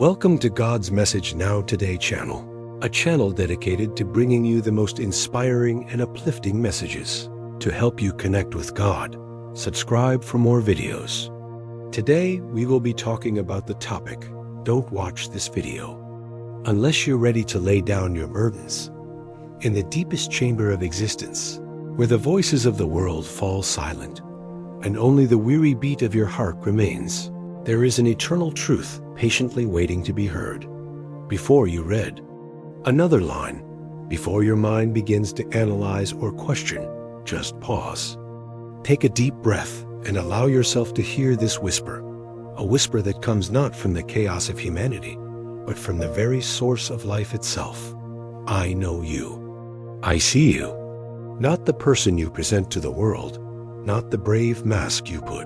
Welcome to God's Message Now Today channel, a channel dedicated to bringing you the most inspiring and uplifting messages to help you connect with God. Subscribe for more videos. Today, we will be talking about the topic, don't watch this video unless you're ready to lay down your burdens. In the deepest chamber of existence, where the voices of the world fall silent, and only the weary beat of your heart remains, there is an eternal truth patiently waiting to be heard. Before you read another line, before your mind begins to analyze or question, just pause. Take a deep breath and allow yourself to hear this whisper, a whisper that comes not from the chaos of humanity, but from the very source of life itself. I know you. I see you. Not the person you present to the world, not the brave mask you put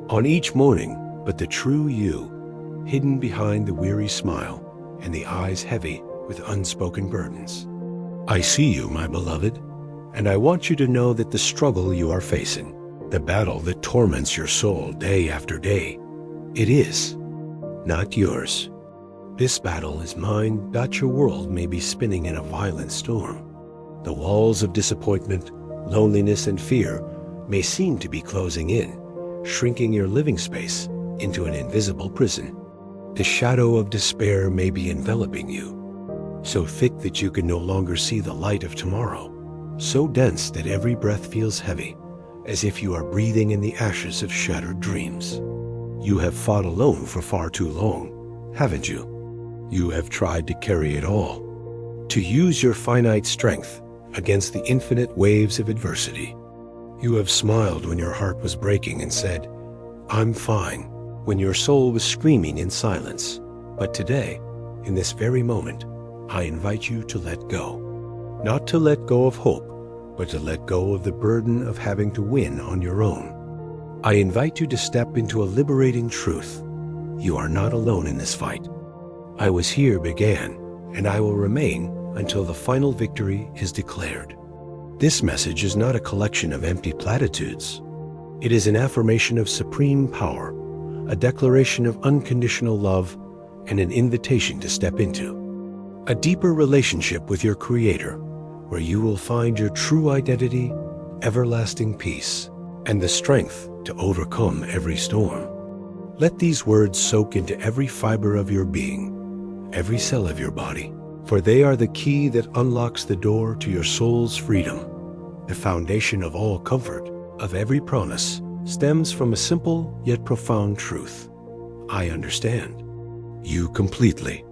on each morning, but the true you, hidden behind the weary smile and the eyes heavy with unspoken burdens. I see you, my beloved, and I want you to know that the struggle you are facing, the battle that torments your soul day after day, it is not yours. This battle is mine, that your world may be spinning in a violent storm. The walls of disappointment, loneliness, and fear may seem to be closing in, shrinking your living space into an invisible prison. The shadow of despair may be enveloping you, so thick that you can no longer see the light of tomorrow, so dense that every breath feels heavy, as if you are breathing in the ashes of shattered dreams. You have fought alone for far too long, haven't you? You have tried to carry it all, to use your finite strength against the infinite waves of adversity. You have smiled when your heart was breaking and said, I'm fine, when your soul was screaming in silence. But today, in this very moment, I invite you to let go. Not to let go of hope, but to let go of the burden of having to win on your own. I invite you to step into a liberating truth. You are not alone in this fight. I was here began, and I will remain until the final victory is declared. This message is not a collection of empty platitudes. It is an affirmation of supreme power, a declaration of unconditional love, and an invitation to step into a deeper relationship with your Creator, where you will find your true identity, everlasting peace, and the strength to overcome every storm. Let these words soak into every fiber of your being, every cell of your body, for they are the key that unlocks the door to your soul's freedom. The foundation of all comfort, of every promise, stems from a simple yet profound truth. I understand you completely.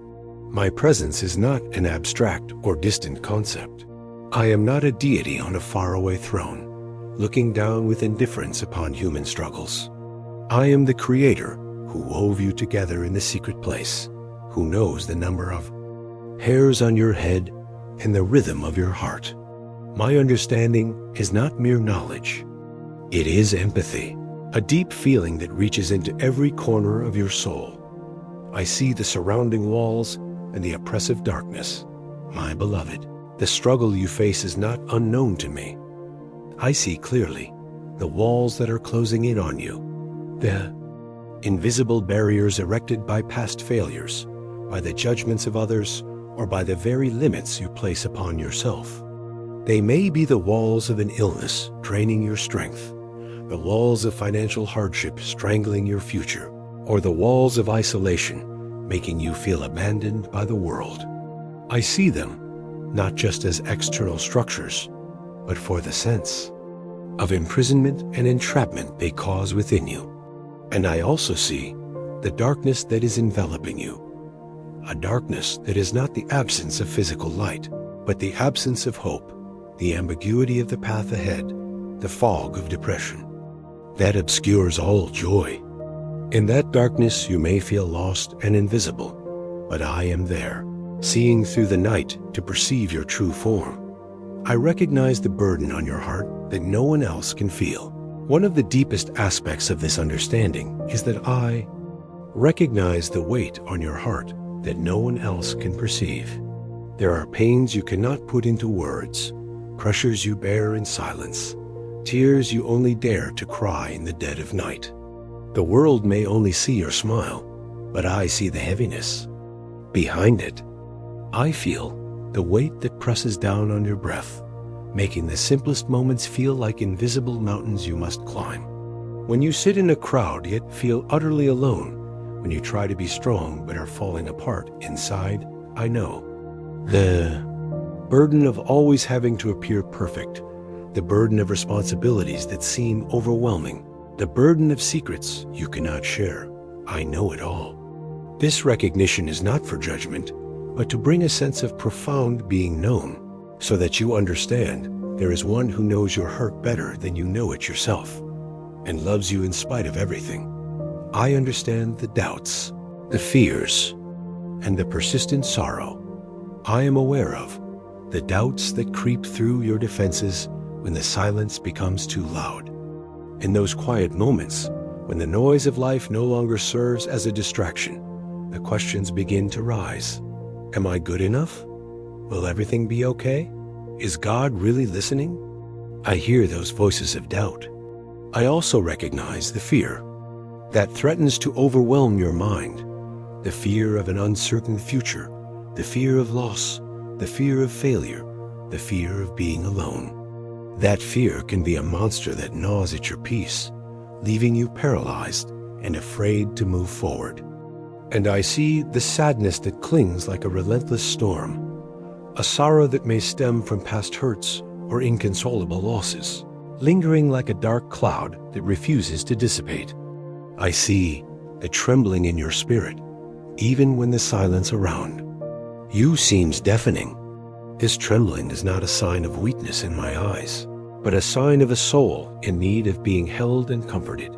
My presence is not an abstract or distant concept. I am not a deity on a faraway throne, looking down with indifference upon human struggles. I am the Creator who wove you together in the secret place, who knows the number of hairs on your head and the rhythm of your heart. My understanding is not mere knowledge. It is empathy, a deep feeling that reaches into every corner of your soul. I see the surrounding walls and the oppressive darkness. My beloved, the struggle you face is not unknown to me. I see clearly the walls that are closing in on you, the invisible barriers erected by past failures, by the judgments of others, or by the very limits you place upon yourself. They may be the walls of an illness draining your strength, the walls of financial hardship strangling your future, or the walls of isolation making you feel abandoned by the world. I see them not just as external structures, but for the sense of imprisonment and entrapment they cause within you. And I also see the darkness that is enveloping you, a darkness that is not the absence of physical light, but the absence of hope, the ambiguity of the path ahead, the fog of depression that obscures all joy. In that darkness you may feel lost and invisible, but I am there, seeing through the night to perceive your true form. I recognize the burden on your heart that no one else can feel. One of the deepest aspects of this understanding is that I recognize the weight on your heart that no one else can perceive. There are pains you cannot put into words, pressures you bear in silence, tears you only dare to cry in the dead of night. The world may only see your smile, but I see the heaviness, Behind it, I feel the weight that presses down on your breath, making the simplest moments feel like invisible mountains you must climb. When you sit in a crowd yet feel utterly alone, when you try to be strong but are falling apart inside, I know. The burden of always having to appear perfect, the burden of responsibilities that seem overwhelming, the burden of secrets you cannot share. I know it all. This recognition is not for judgment, but to bring a sense of profound being known, so that you understand there is one who knows your hurt better than you know it yourself, and loves you in spite of everything. I understand the doubts, the fears, and the persistent sorrow I am aware of, the doubts that creep through your defenses when the silence becomes too loud. In those quiet moments, when the noise of life no longer serves as a distraction, the questions begin to rise. Am I good enough? Will everything be okay? Is God really listening? I hear those voices of doubt. I also recognize the fear that threatens to overwhelm your mind, the fear of an uncertain future, the fear of loss, the fear of failure, the fear of being alone. That fear can be a monster that gnaws at your peace, leaving you paralyzed and afraid to move forward. And I see the sadness that clings like a relentless storm, a sorrow that may stem from past hurts or inconsolable losses, lingering like a dark cloud that refuses to dissipate. I see the trembling in your spirit, even when the silence around you seems deafening. This trembling is not a sign of weakness in my eyes, but a sign of a soul in need of being held and comforted.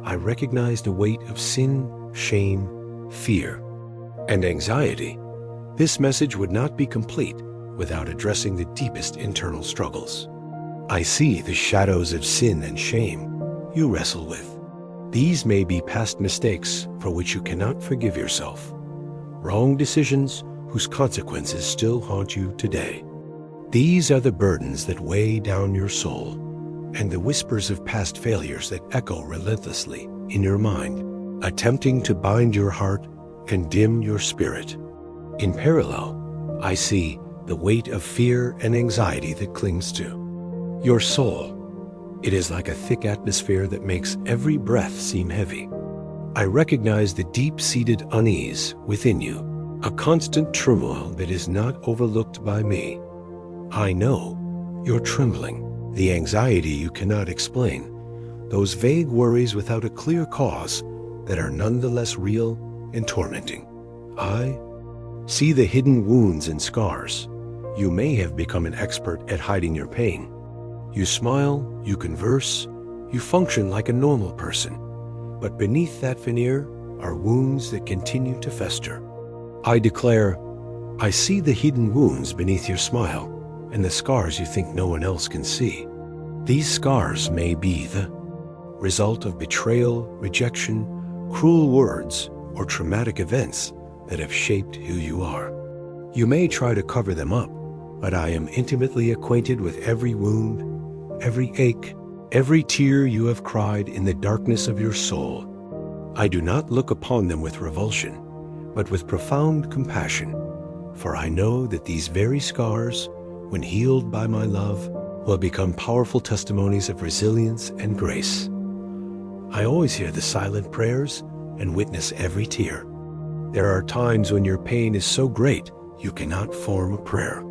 I recognize the weight of sin, shame, fear, and anxiety. This message would not be complete without addressing the deepest internal struggles. I see the shadows of sin and shame you wrestle with. These may be past mistakes for which you cannot forgive yourself, wrong decisions whose consequences still haunt you today. These are the burdens that weigh down your soul, and the whispers of past failures that echo relentlessly in your mind, attempting to bind your heart and dim your spirit. In parallel, I see the weight of fear and anxiety that clings to your soul. It is like a thick atmosphere that makes every breath seem heavy. I recognize the deep-seated unease within you, a constant turmoil that is not overlooked by me. I know you're trembling, the anxiety you cannot explain, those vague worries without a clear cause that are nonetheless real and tormenting. I see the hidden wounds and scars. You may have become an expert at hiding your pain. You smile, you converse, you function like a normal person. But beneath that veneer are wounds that continue to fester. I declare, I see the hidden wounds beneath your smile and the scars you think no one else can see. These scars may be the result of betrayal, rejection, cruel words, or traumatic events that have shaped who you are. You may try to cover them up, but I am intimately acquainted with every wound, every ache, every tear you have cried in the darkness of your soul. I do not look upon them with revulsion, but with profound compassion, for I know that these very scars, when healed by my love, will become powerful testimonies of resilience and grace. I always hear the silent prayers and witness every tear. There are times when your pain is so great you cannot form a prayer.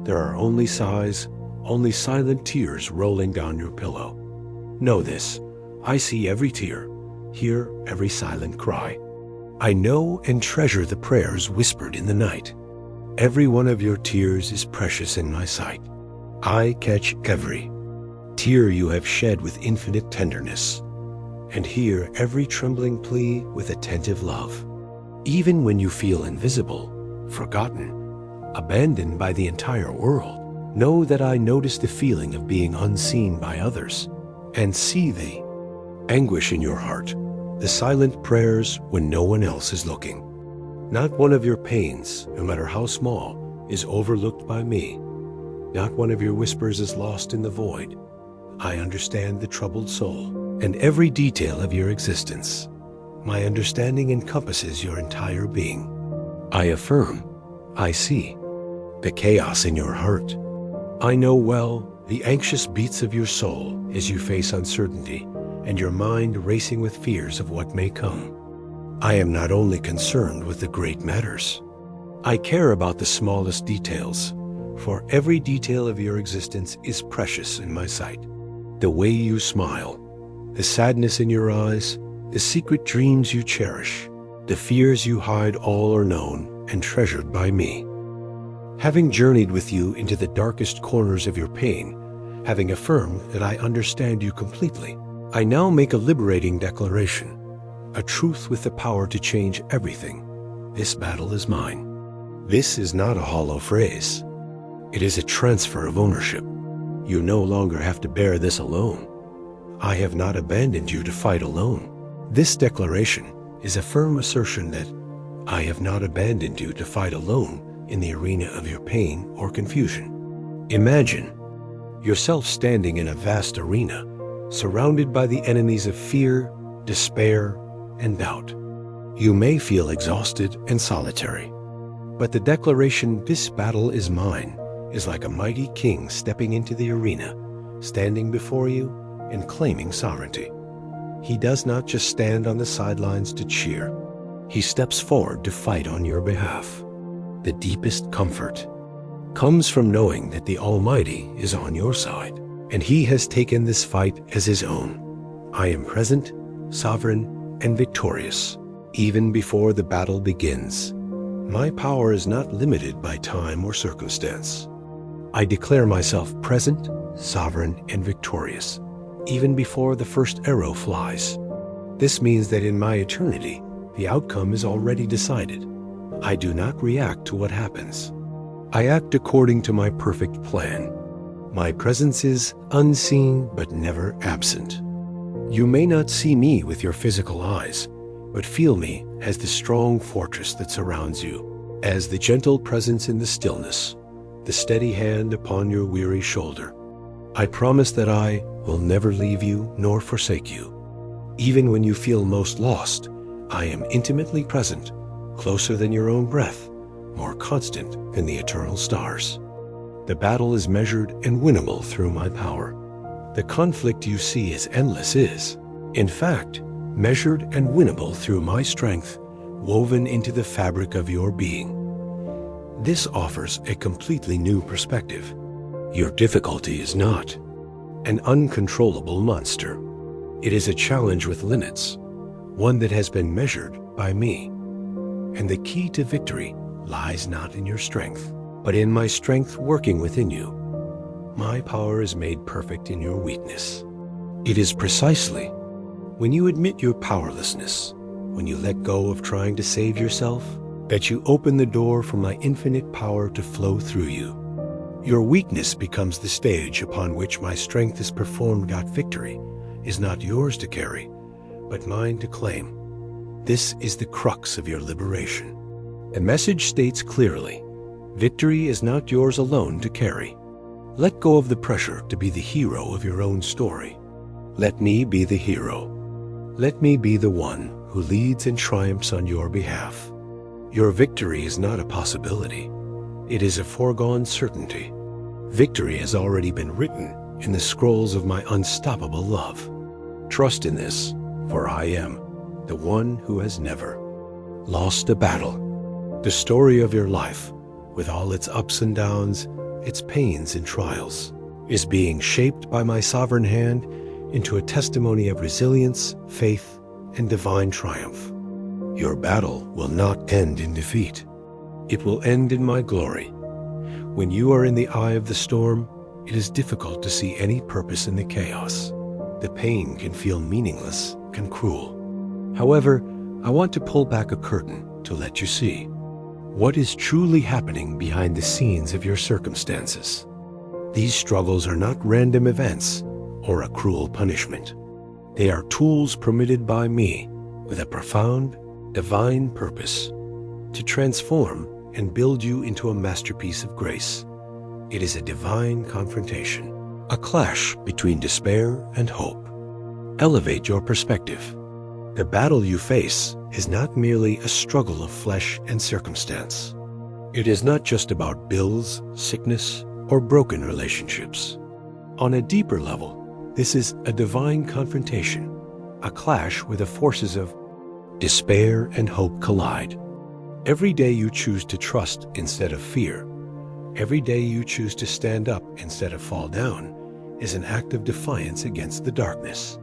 There are only sighs, only silent tears rolling down your pillow. Know this, I see every tear, hear every silent cry. I know and treasure the prayers whispered in the night. Every one of your tears is precious in my sight. I catch every tear you have shed with infinite tenderness, and hear every trembling plea with attentive love. Even when you feel invisible, forgotten, abandoned by the entire world, know that I notice the feeling of being unseen by others, and see the anguish in your heart, the silent prayers when no one else is looking. Not one of your pains, no matter how small, is overlooked by me. Not one of your whispers is lost in the void. I understand the troubled soul and every detail of your existence. My understanding encompasses your entire being. I affirm, I see the chaos in your heart. I know well the anxious beats of your soul as you face uncertainty and your mind racing with fears of what may come. I am not only concerned with the great matters. I care about the smallest details, for every detail of your existence is precious in my sight. The way you smile, the sadness in your eyes, the secret dreams you cherish, the fears you hide, all are known and treasured by me. Having journeyed with you into the darkest corners of your pain, having affirmed that I understand you completely, I now make a liberating declaration, a truth with the power to change everything. This battle is mine. This is not a hollow phrase. It is a transfer of ownership. You no longer have to bear this alone. I have not abandoned you to fight alone. This declaration is a firm assertion that I have not abandoned you to fight alone in the arena of your pain or confusion. Imagine yourself standing in a vast arena, surrounded by the enemies of fear, despair, and doubt. You may feel exhausted and solitary, but the declaration, "This battle is mine," is like a mighty king stepping into the arena, standing before you and claiming sovereignty. He does not just stand on the sidelines to cheer. He steps forward to fight on your behalf. The deepest comfort comes from knowing that the Almighty is on your side, and He has taken this fight as His own. I am present, sovereign, and victorious, even before the battle begins. My power is not limited by time or circumstance. I declare myself present, sovereign, and victorious, even before the first arrow flies. This means that in my eternity, the outcome is already decided. I do not react to what happens. I act according to my perfect plan. My presence is unseen but never absent. You may not see me with your physical eyes, but feel me as the strong fortress that surrounds you, as the gentle presence in the stillness, the steady hand upon your weary shoulder. I promise that I will never leave you nor forsake you. Even when you feel most lost, I am intimately present, closer than your own breath, more constant than the eternal stars. The battle is measured and winnable through my power. The conflict you see as endless is, in fact, measured and winnable through my strength, woven into the fabric of your being. This offers a completely new perspective. Your difficulty is not an uncontrollable monster. It is a challenge with limits, one that has been measured by me. And the key to victory lies not in your strength, but in my strength working within you. My power is made perfect in your weakness. It is precisely when you admit your powerlessness, when you let go of trying to save yourself, that you open the door for my infinite power to flow through you. Your weakness becomes the stage upon which my strength is performed. That victory is not yours to carry, but mine to claim. This is the crux of your liberation. The message states clearly, victory is not yours alone to carry. Let go of the pressure to be the hero of your own story. Let me be the hero. Let me be the one who leads and triumphs on your behalf. Your victory is not a possibility. It is a foregone certainty. Victory has already been written in the scrolls of my unstoppable love. Trust in this, for I am the one who has never lost a battle. The story of your life, with all its ups and downs, its pains and trials, is being shaped by my sovereign hand into a testimony of resilience, faith, and divine triumph. Your battle will not end in defeat. It will end in my glory. When you are in the eye of the storm, it is difficult to see any purpose in the chaos. The pain can feel meaningless and cruel. However, I want to pull back a curtain to let you see what is truly happening behind the scenes of your circumstances. These struggles are not random events or a cruel punishment. They are tools permitted by me with a profound, divine purpose to transform and build you into a masterpiece of grace. It is a divine confrontation, a clash between despair and hope. Elevate your perspective. The battle you face is not merely a struggle of flesh and circumstance. It is not just about bills, sickness, or broken relationships. On a deeper level, this is a divine confrontation, a clash where the forces of despair and hope collide. Every day you choose to trust instead of fear, every day you choose to stand up instead of fall down, is an act of defiance against the darkness.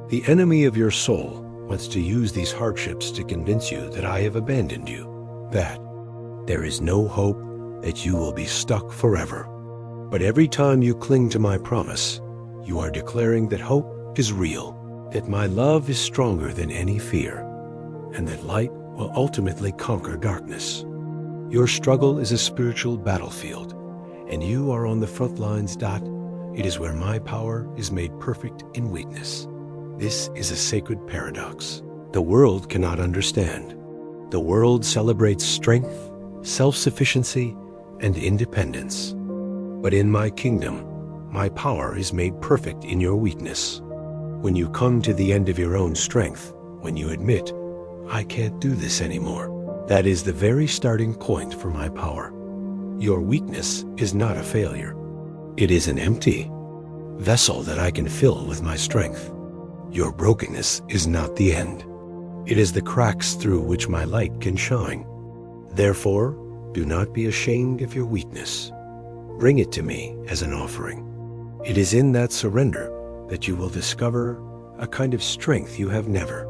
The enemy of your soul wants to use these hardships to convince you that I have abandoned you, that there is no hope, that you will be stuck forever. But every time you cling to my promise, you are declaring that hope is real, that my love is stronger than any fear, and that light will ultimately conquer darkness. Your struggle is a spiritual battlefield, and you are on the front lines. It is where my power is made perfect in weakness. This is a sacred paradox the world cannot understand. The world celebrates strength, self-sufficiency, and independence. But in my kingdom, my power is made perfect in your weakness. When you come to the end of your own strength, when you admit, I can't do this anymore, that is the very starting point for my power. Your weakness is not a failure. It is an empty vessel that I can fill with my strength. Your brokenness is not the end. It is the cracks through which my light can shine. Therefore, do not be ashamed of your weakness. Bring it to me as an offering. It is in that surrender that you will discover a kind of strength you have never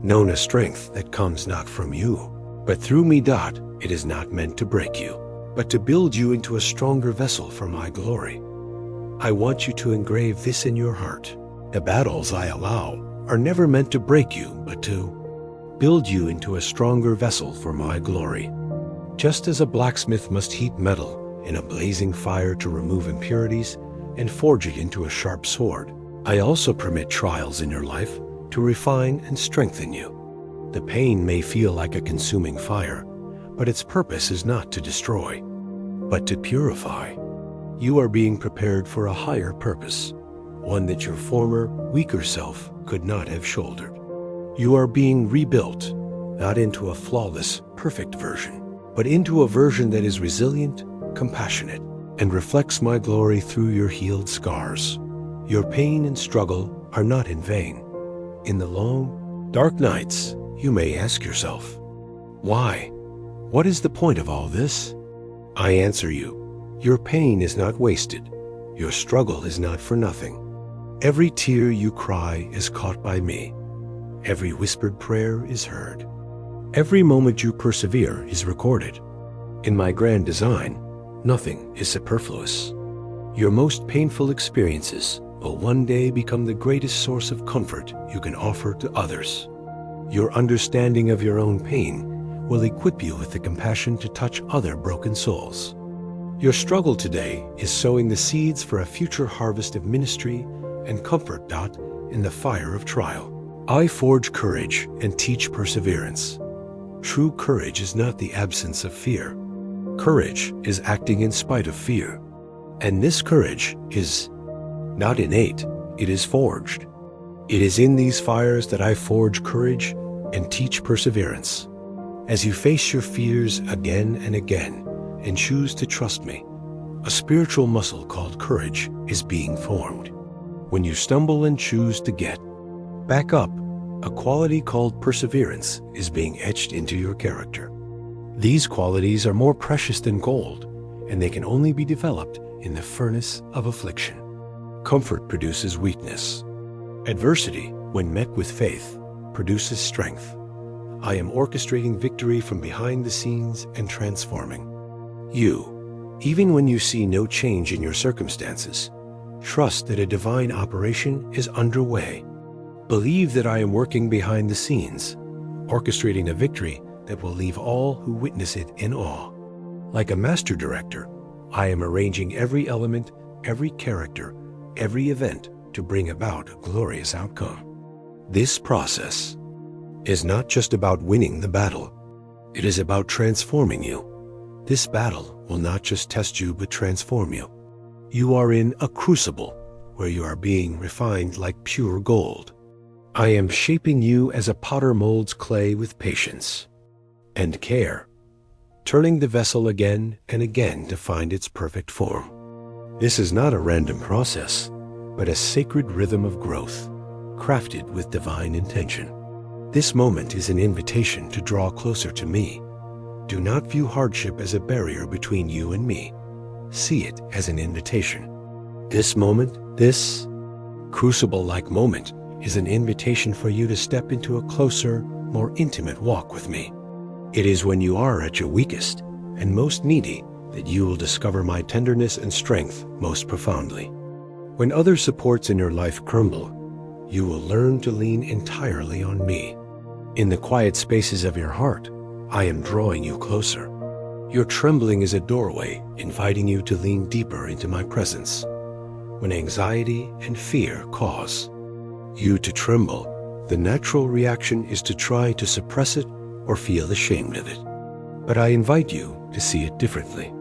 known, a strength that comes not from you, but through me. It is not meant to break you, but to build you into a stronger vessel for my glory. I want you to engrave this in your heart. The battles I allow are never meant to break you, but to build you into a stronger vessel for my glory. Just as a blacksmith must heat metal in a blazing fire to remove impurities and forge it into a sharp sword, I also permit trials in your life to refine and strengthen you. The pain may feel like a consuming fire, but its purpose is not to destroy, but to purify. You are being prepared for a higher purpose, one that your former, weaker self could not have shouldered. You are being rebuilt, not into a flawless, perfect version, but into a version that is resilient, compassionate, and reflects my glory through your healed scars. Your pain and struggle are not in vain. In the long, dark nights, you may ask yourself, why? What is the point of all this? I answer you, your pain is not wasted. Your struggle is not for nothing. Every tear you cry is caught by me. Every whispered prayer is heard. Every moment you persevere is recorded. In my grand design, nothing is superfluous. Your most painful experiences will one day become the greatest source of comfort you can offer to others. Your understanding of your own pain will equip you with the compassion to touch other broken souls. Your struggle today is sowing the seeds for a future harvest of ministry and comfort. In the fire of trial, I forge courage and teach perseverance. True courage is not the absence of fear. Courage is acting in spite of fear. And this courage is not innate, it is forged. It is in these fires that I forge courage and teach perseverance. As you face your fears again and again and choose to trust me, a spiritual muscle called courage is being formed. When you stumble and choose to get back up, a quality called perseverance is being etched into your character. These qualities are more precious than gold, and they can only be developed in the furnace of affliction. Comfort produces weakness. Adversity, when met with faith, produces strength. I am orchestrating victory from behind the scenes and transforming you. Even when you see no change in your circumstances, trust that a divine operation is underway. Believe that I am working behind the scenes, orchestrating a victory that will leave all who witness it in awe. Like a master director, I am arranging every element, every character, every event to bring about a glorious outcome. This process is not just about winning the battle. It is about transforming you. This battle will not just test you, but transform you. You are in a crucible where you are being refined like pure gold. I am shaping you as a potter molds clay with patience and care, turning the vessel again and again to find its perfect form. This is not a random process, but a sacred rhythm of growth, crafted with divine intention. This moment is an invitation to draw closer to me. Do not view hardship as a barrier between you and me. See it as an invitation. This moment, this crucible-like moment, is an invitation for you to step into a closer, more intimate walk with me. It is when you are at your weakest and most needy that you will discover my tenderness and strength most profoundly. When other supports in your life crumble, you will learn to lean entirely on me. In the quiet spaces of your heart, I am drawing you closer. Your trembling is a doorway inviting you to lean deeper into my presence. When anxiety and fear cause you to tremble, the natural reaction is to try to suppress it or feel ashamed of it. But I invite you to see it differently.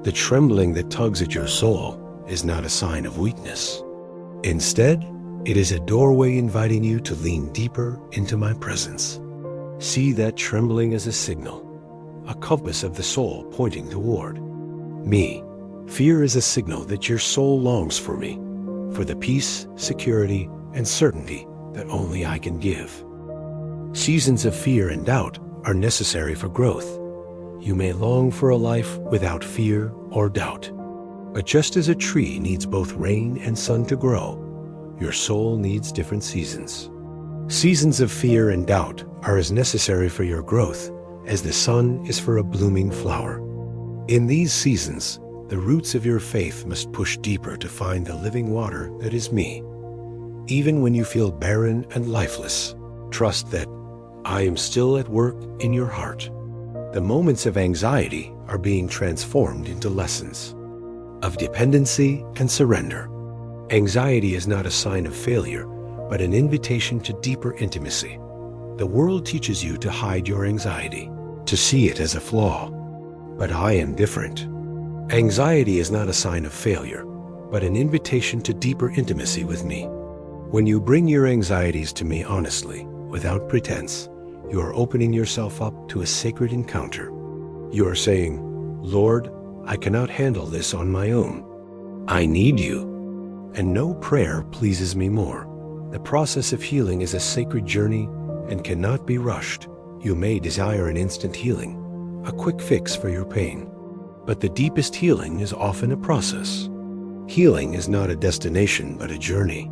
The trembling that tugs at your soul is not a sign of weakness. Instead, it is a doorway inviting you to lean deeper into my presence. See that trembling as a signal, a compass of the soul pointing toward me. Fear is a signal that your soul longs for me, for the peace, security, and certainty that only I can give. Seasons of fear and doubt are necessary for growth. You may long for a life without fear or doubt. But just as a tree needs both rain and sun to grow, your soul needs different seasons. Seasons of fear and doubt are as necessary for your growth as the sun is for a blooming flower. In these seasons, the roots of your faith must push deeper to find the living water that is me. Even when you feel barren and lifeless, trust that I am still at work in your heart. The moments of anxiety are being transformed into lessons of dependency and surrender. Anxiety is not a sign of failure, but an invitation to deeper intimacy. The world teaches you to hide your anxiety, to see it as a flaw. But I am different. Anxiety is not a sign of failure, but an invitation to deeper intimacy with me. When you bring your anxieties to me honestly, without pretense, you are opening yourself up to a sacred encounter. You are saying, Lord, I cannot handle this on my own. I need you. And no prayer pleases me more. The process of healing is a sacred journey and cannot be rushed. You may desire an instant healing, a quick fix for your pain. But the deepest healing is often a process. Healing is not a destination, but a journey.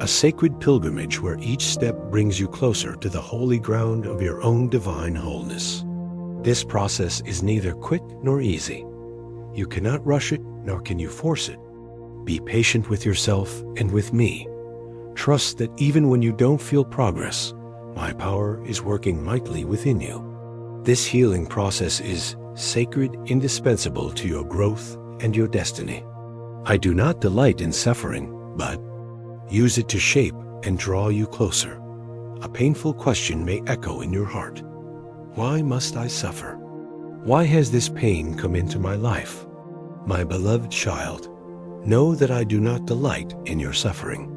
A sacred pilgrimage where each step brings you closer to the holy ground of your own divine wholeness. This process is neither quick nor easy. You cannot rush it, nor can you force it. Be patient with yourself and with me. Trust that even when you don't feel progress, my power is working mightily within you. This healing process is sacred, indispensable to your growth and your destiny. I do not delight in suffering, but use it to shape and draw you closer. A painful question may echo in your heart. Why must I suffer? Why has this pain come into my life? My beloved child, know that I do not delight in your suffering.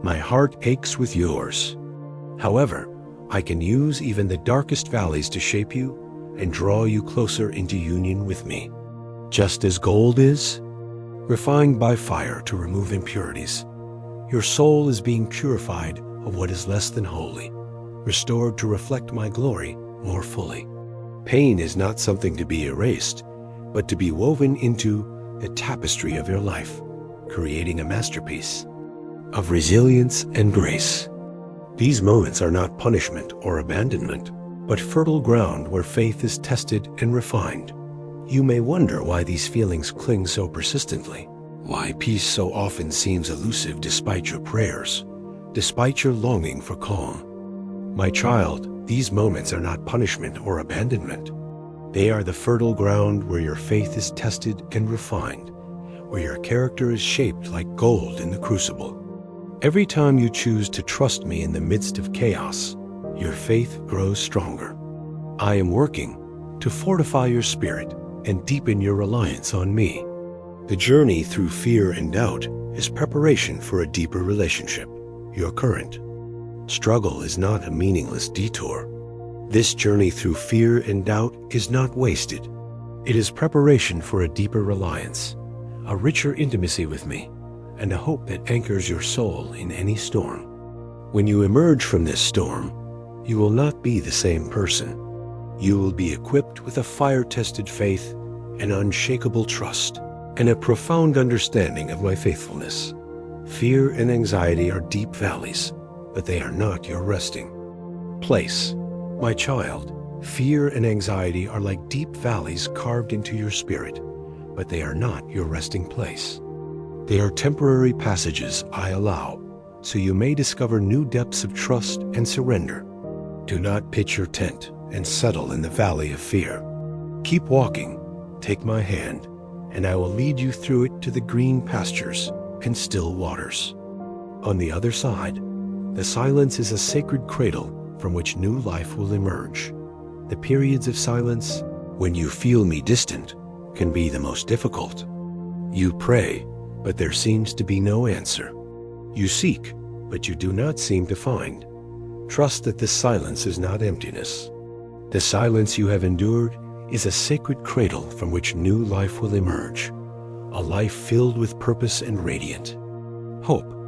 My heart aches with yours. However, I can use even the darkest valleys to shape you and draw you closer into union with me. Just as gold is refined by fire to remove impurities, your soul is being purified of what is less than holy, restored to reflect my glory more fully. Pain is not something to be erased, but to be woven into the tapestry of your life, creating a masterpiece of resilience and grace. These moments are not punishment or abandonment, but fertile ground where faith is tested and refined. You may wonder why these feelings cling so persistently, why peace so often seems elusive despite your prayers, despite your longing for calm. My child, these moments are not punishment or abandonment. They are the fertile ground where your faith is tested and refined, where your character is shaped like gold in the crucible. Every time you choose to trust me in the midst of chaos, your faith grows stronger. I am working to fortify your spirit and deepen your reliance on me. The journey through fear and doubt is preparation for a deeper relationship, your current. Struggle is not a meaningless detour. This journey through fear and doubt is not wasted. It is preparation for a deeper reliance, a richer intimacy with me, and a hope that anchors your soul in any storm. When you emerge from this storm, you will not be the same person. You will be equipped with a fire-tested faith, an unshakable trust, and a profound understanding of my faithfulness. Fear and anxiety are deep valleys, but they are not your resting place. My child, fear and anxiety are like deep valleys carved into your spirit, but they are not your resting place. They are temporary passages I allow, so you may discover new depths of trust and surrender. Do not pitch your tent and settle in the valley of fear. Keep walking, take my hand, and I will lead you through it to the green pastures and still waters. On the other side, the silence is a sacred cradle from which new life will emerge. The periods of silence, when you feel me distant, can be the most difficult. You pray, but there seems to be no answer. You seek, but you do not seem to find. Trust that this silence is not emptiness. The silence you have endured is a sacred cradle from which new life will emerge, a life filled with purpose and radiant. Hope.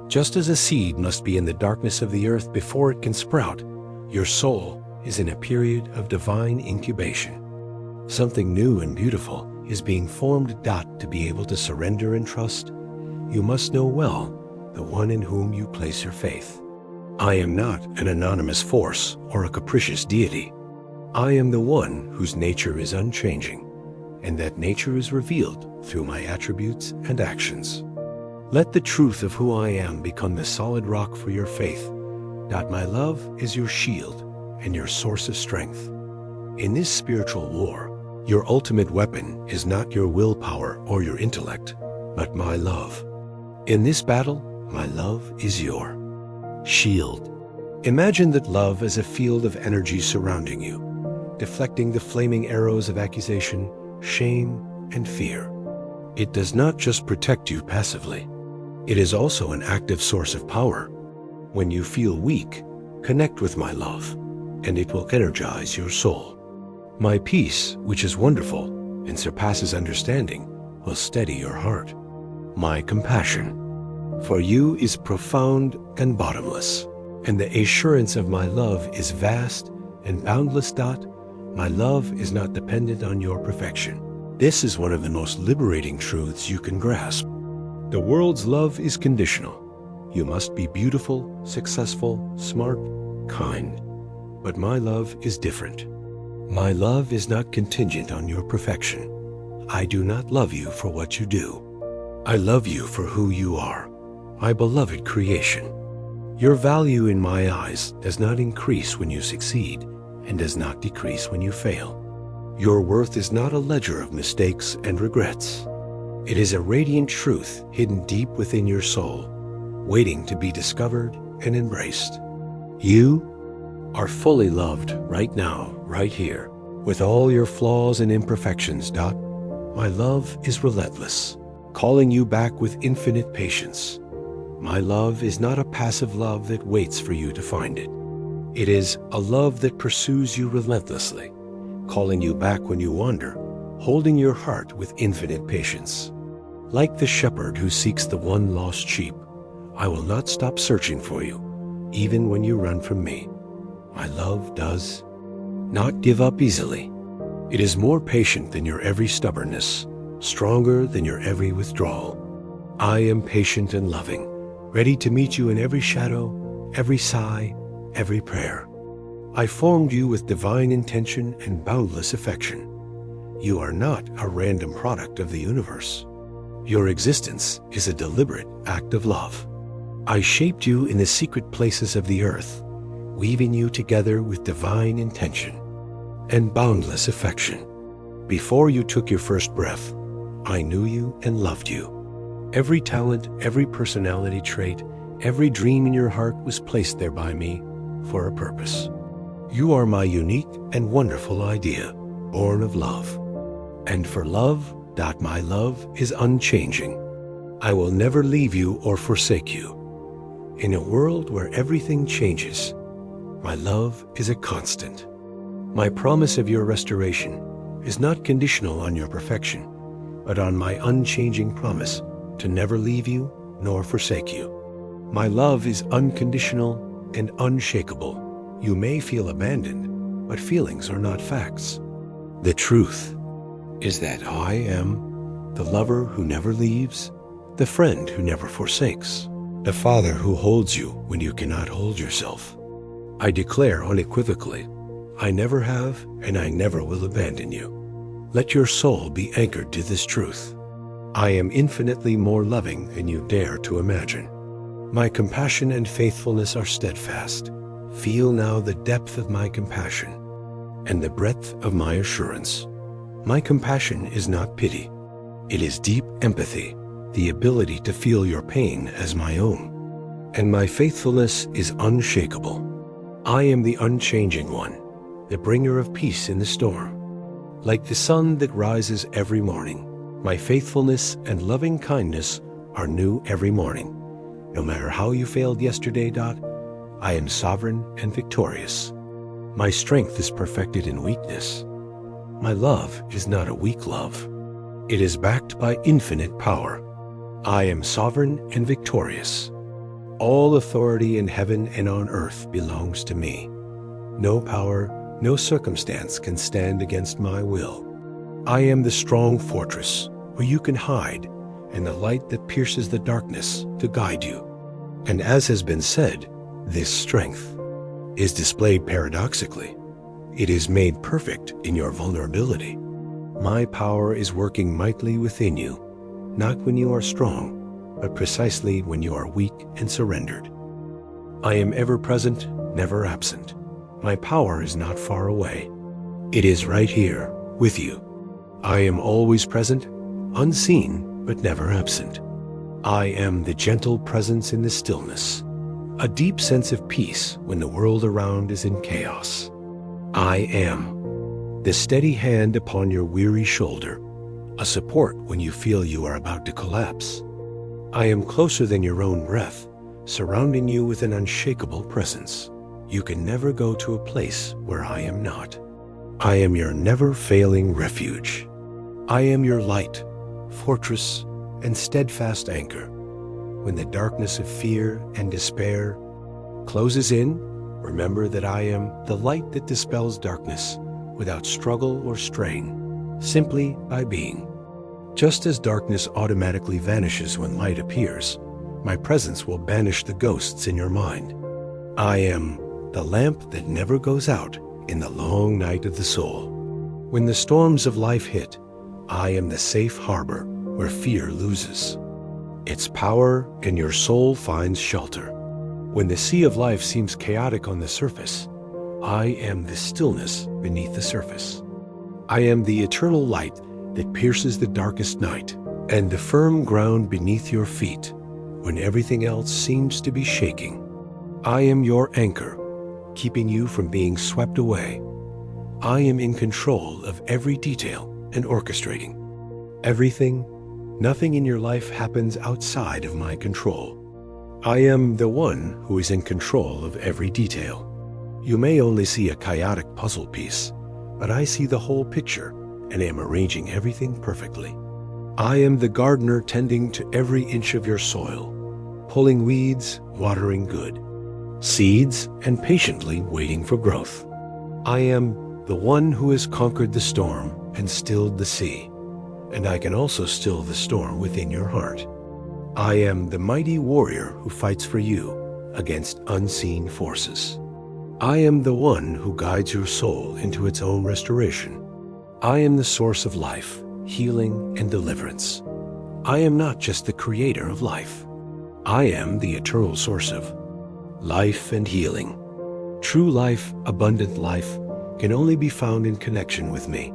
Just as a seed must be in the darkness of the earth before it can sprout, your soul is in a period of divine incubation. Something new and beautiful is being formed. To be able to surrender and trust, you must know well the one in whom you place your faith. I am not an anonymous force or a capricious deity. I am the one whose nature is unchanging, and that nature is revealed through my attributes and actions. Let the truth of who I am become the solid rock for your faith. My love is your shield and your source of strength. In this spiritual war, your ultimate weapon is not your willpower or your intellect, but my love. In this battle, my love is your shield. Imagine that love is a field of energy surrounding you, deflecting the flaming arrows of accusation, shame, and fear. It does not just protect you passively. It is also an active source of power. When you feel weak, connect with my love, and it will energize your soul. My peace, which is wonderful and surpasses understanding, will steady your heart. My compassion for you is profound and bottomless, and the assurance of my love is vast and boundless. My love is not dependent on your perfection. This is one of the most liberating truths you can grasp. The world's love is conditional. You must be beautiful, successful, smart, kind. But my love is different. My love is not contingent on your perfection. I do not love you for what you do. I love you for who you are, my beloved creation. Your value in my eyes does not increase when you succeed and does not decrease when you fail. Your worth is not a ledger of mistakes and regrets. It is a radiant truth hidden deep within your soul, waiting to be discovered and embraced. You are fully loved right now, right here, with all your flaws and imperfections. My love is relentless, calling you back with infinite patience. My love is not a passive love that waits for you to find it. It is a love that pursues you relentlessly, calling you back when you wander, holding your heart with infinite patience. Like the shepherd who seeks the one lost sheep, I will not stop searching for you, even when you run from me. My love does not give up easily. It is more patient than your every stubbornness, stronger than your every withdrawal. I am patient and loving, ready to meet you in every shadow, every sigh, every prayer. I formed you with divine intention and boundless affection. You are not a random product of the universe. Your existence is a deliberate act of love. I shaped you in the secret places of the earth, weaving you together with divine intention and boundless affection. Before you took your first breath, I knew you and loved you. Every talent, every personality trait, every dream in your heart was placed there by me for a purpose. You are my unique and wonderful idea, born of love. And for love, my love is unchanging. I will never leave you or forsake you. In a world where everything changes, my love is a constant. My promise of your restoration is not conditional on your perfection, but on my unchanging promise to never leave you nor forsake you. My love is unconditional and unshakable. You may feel abandoned, but feelings are not facts. The truth is that I am the lover who never leaves, the friend who never forsakes, the father who holds you when you cannot hold yourself. I declare unequivocally, I never have and I never will abandon you. Let your soul be anchored to this truth. I am infinitely more loving than you dare to imagine. My compassion and faithfulness are steadfast. Feel now the depth of my compassion and the breadth of my assurance. My compassion is not pity. It is deep empathy, the ability to feel your pain as my own. And my faithfulness is unshakable. I am the unchanging one, the bringer of peace in the storm. Like the sun that rises every morning, my faithfulness and loving kindness are new every morning. No matter how you failed yesterday, I am sovereign and victorious. My strength is perfected in weakness. My love is not a weak love. It is backed by infinite power. I am sovereign and victorious. All authority in heaven and on earth belongs to me. No power, no circumstance can stand against my will. I am the strong fortress where you can hide and the light that pierces the darkness to guide you. And as has been said, this strength is displayed paradoxically. It is made perfect in your vulnerability. My power is working mightily within you, not when you are strong, but precisely when you are weak and surrendered. I am ever present, never absent. My power is not far away. It is right here with you. I am always present, unseen, but never absent. I am the gentle presence in the stillness, a deep sense of peace when the world around is in chaos. I am the steady hand upon your weary shoulder, a support when you feel you are about to collapse. I am closer than your own breath, surrounding you with an unshakable presence. You can never go to a place where I am not. I am your never-failing refuge. I am your light, fortress, and steadfast anchor. When the darkness of fear and despair closes in, remember that I am the light that dispels darkness without struggle or strain, simply by being. Just as darkness automatically vanishes when light appears, my presence will banish the ghosts in your mind. I am the lamp that never goes out in the long night of the soul. When the storms of life hit, I am the safe harbor where fear loses its power and your soul finds shelter. When the sea of life seems chaotic on the surface, I am the stillness beneath the surface. I am the eternal light that pierces the darkest night and the firm ground beneath your feet when everything else seems to be shaking. I am your anchor, keeping you from being swept away. I am in control of every detail and orchestrating everything. Nothing in your life happens outside of my control. I am the one who is in control of every detail. You may only see a chaotic puzzle piece, but I see the whole picture and am arranging everything perfectly. I am the gardener tending to every inch of your soil, pulling weeds, watering good seeds, and patiently waiting for growth. I am the one who has conquered the storm and stilled the sea, and I can also still the storm within your heart. I am the mighty warrior who fights for you against unseen forces. I am the one who guides your soul into its own restoration. I am the source of life, healing, and deliverance. I am not just the creator of life. I am the eternal source of life and healing. True life, abundant life, can only be found in connection with me.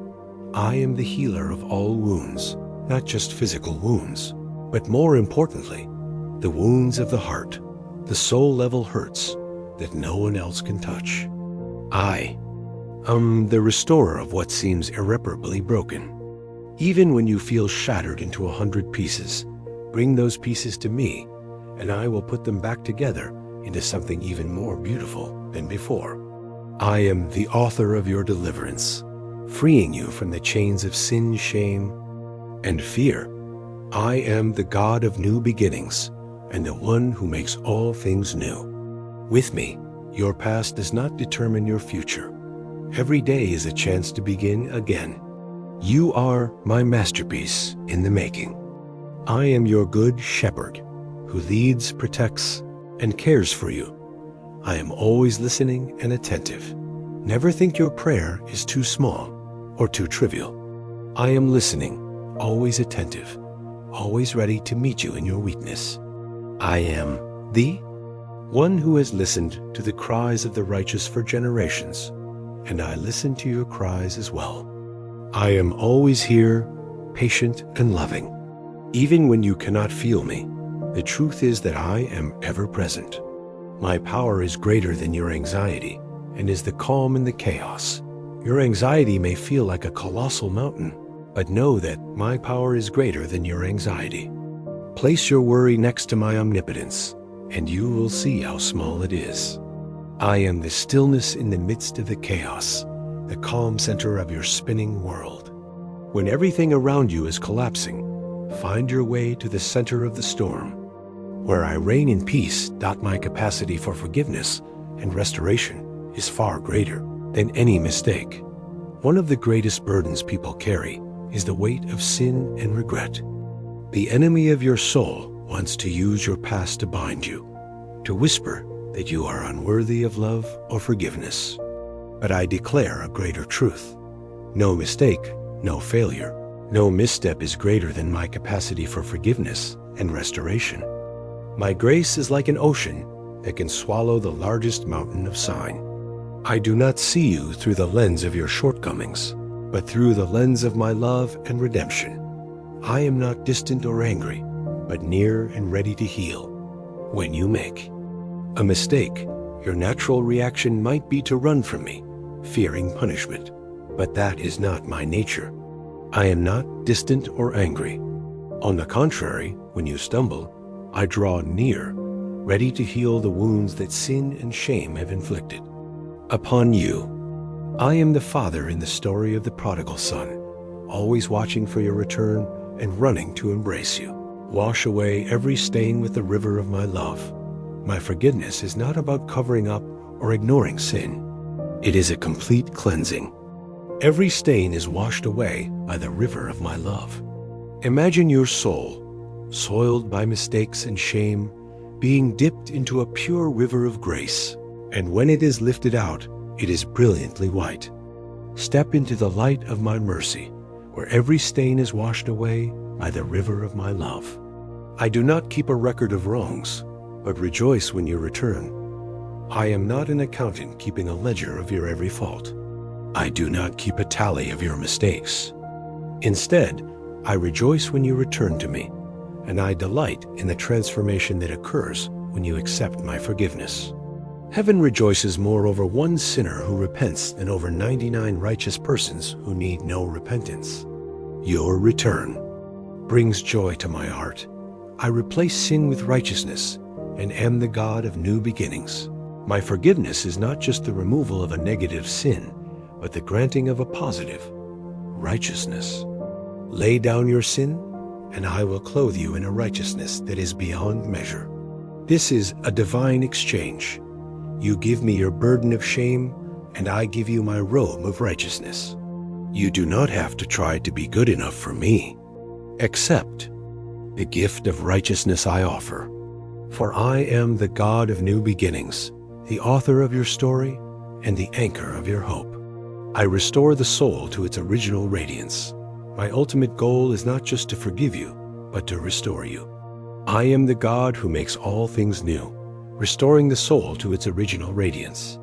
I am the healer of all wounds, not just physical wounds, but more importantly, the wounds of the heart, the soul-level hurts that no one else can touch. I am the restorer of what seems irreparably broken. Even when you feel shattered into 100 pieces, bring those pieces to me, and I will put them back together into something even more beautiful than before. I am the author of your deliverance, freeing you from the chains of sin, shame, and fear. I am the God of new beginnings and the one who makes all things new. With me, your past does not determine your future. Every day is a chance to begin again. You are my masterpiece in the making. I am your good shepherd who leads, protects, and cares for you. I am always listening and attentive. Never think your prayer is too small or too trivial. I am listening, always attentive, always ready to meet you in your weakness. I am the one who has listened to the cries of the righteous for generations, and I listen to your cries as well. I am always here, patient and loving. Even when you cannot feel me, the truth is that I am ever present. My power is greater than your anxiety and is the calm in the chaos. Your anxiety may feel like a colossal mountain, but know that my power is greater than your anxiety. Place your worry next to my omnipotence, and you will see how small it is. I am the stillness in the midst of the chaos, the calm center of your spinning world. When everything around you is collapsing, find your way to the center of the storm. Where I reign in peace, my capacity for forgiveness and restoration is far greater than any mistake. One of the greatest burdens people carry is the weight of sin and regret. The enemy of your soul wants to use your past to bind you, to whisper that you are unworthy of love or forgiveness. But I declare a greater truth. No mistake, no failure, no misstep is greater than my capacity for forgiveness and restoration. My grace is like an ocean that can swallow the largest mountain of sin. I do not see you through the lens of your shortcomings, but through the lens of my love and redemption. I am not distant or angry, but near and ready to heal. When you make a mistake, your natural reaction might be to run from me, fearing punishment, but that is not my nature. I am not distant or angry. On the contrary, when you stumble, I draw near, ready to heal the wounds that sin and shame have inflicted. Upon you, I am the Father in the story of the prodigal son, always watching for your return and running to embrace you. Wash away every stain with the river of my love. My forgiveness is not about covering up or ignoring sin. It is a complete cleansing. Every stain is washed away by the river of my love. Imagine your soul, soiled by mistakes and shame, being dipped into a pure river of grace, and when it is lifted out, it is brilliantly white. Step into the light of my mercy, where every stain is washed away by the river of my love. I do not keep a record of wrongs, but rejoice when you return. I am not an accountant keeping a ledger of your every fault. I do not keep a tally of your mistakes. Instead, I rejoice when you return to me, and I delight in the transformation that occurs when you accept my forgiveness. Heaven rejoices more over one sinner who repents than over 99 righteous persons who need no repentance. Your return brings joy to my heart. I replace sin with righteousness and am the God of new beginnings. My forgiveness is not just the removal of a negative sin, but the granting of a positive righteousness. Lay down your sin, and I will clothe you in a righteousness that is beyond measure. This is a divine exchange. You give me your burden of shame, and I give you my robe of righteousness. You do not have to try to be good enough for me. Accept the gift of righteousness I offer. For I am the God of new beginnings, the author of your story, and the anchor of your hope. I restore the soul to its original radiance. My ultimate goal is not just to forgive you, but to restore you. I am the God who makes all things new, restoring the soul to its original radiance.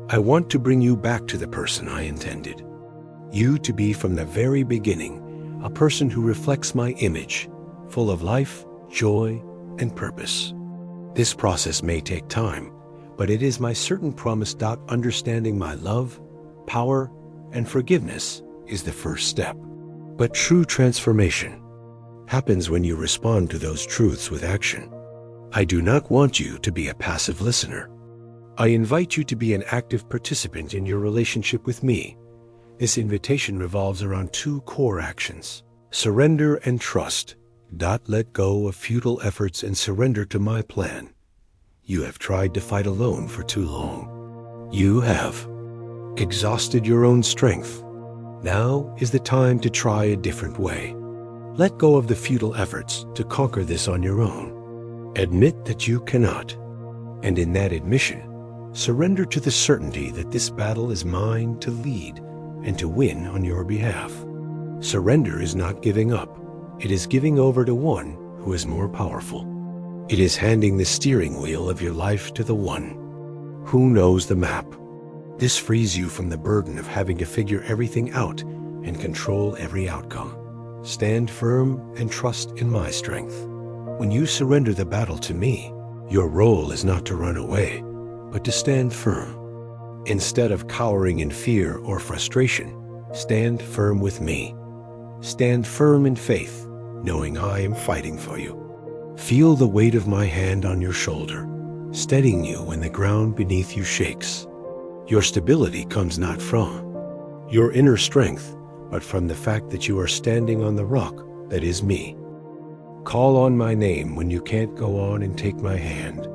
I want to bring you back to the person I intended. You to be from the very beginning, a person who reflects my image, full of life, joy, and purpose. This process may take time, but it is my certain promise. Understanding my love, power, and forgiveness is the first step. But true transformation happens when you respond to those truths with action. I do not want you to be a passive listener. I invite you to be an active participant in your relationship with me. This invitation revolves around two core actions: surrender and trust. Let go of futile efforts and surrender to my plan. You have tried to fight alone for too long. You have exhausted your own strength. Now is the time to try a different way. Let go of the futile efforts to conquer this on your own. Admit that you cannot. And in that admission, surrender to the certainty that this battle is mine to lead and to win on your behalf. Surrender is not giving up. It is giving over to one who is more powerful. It is handing the steering wheel of your life to the one who knows the map. This frees you from the burden of having to figure everything out and control every outcome. Stand firm and trust in my strength. When you surrender the battle to me, your role is not to run away, but to stand firm. Instead of cowering in fear or frustration, stand firm with me. Stand firm in faith, knowing I am fighting for you. Feel the weight of my hand on your shoulder, steadying you when the ground beneath you shakes. Your stability comes not from your inner strength, but from the fact that you are standing on the rock that is me. Call on my name when you can't go on and take my hand.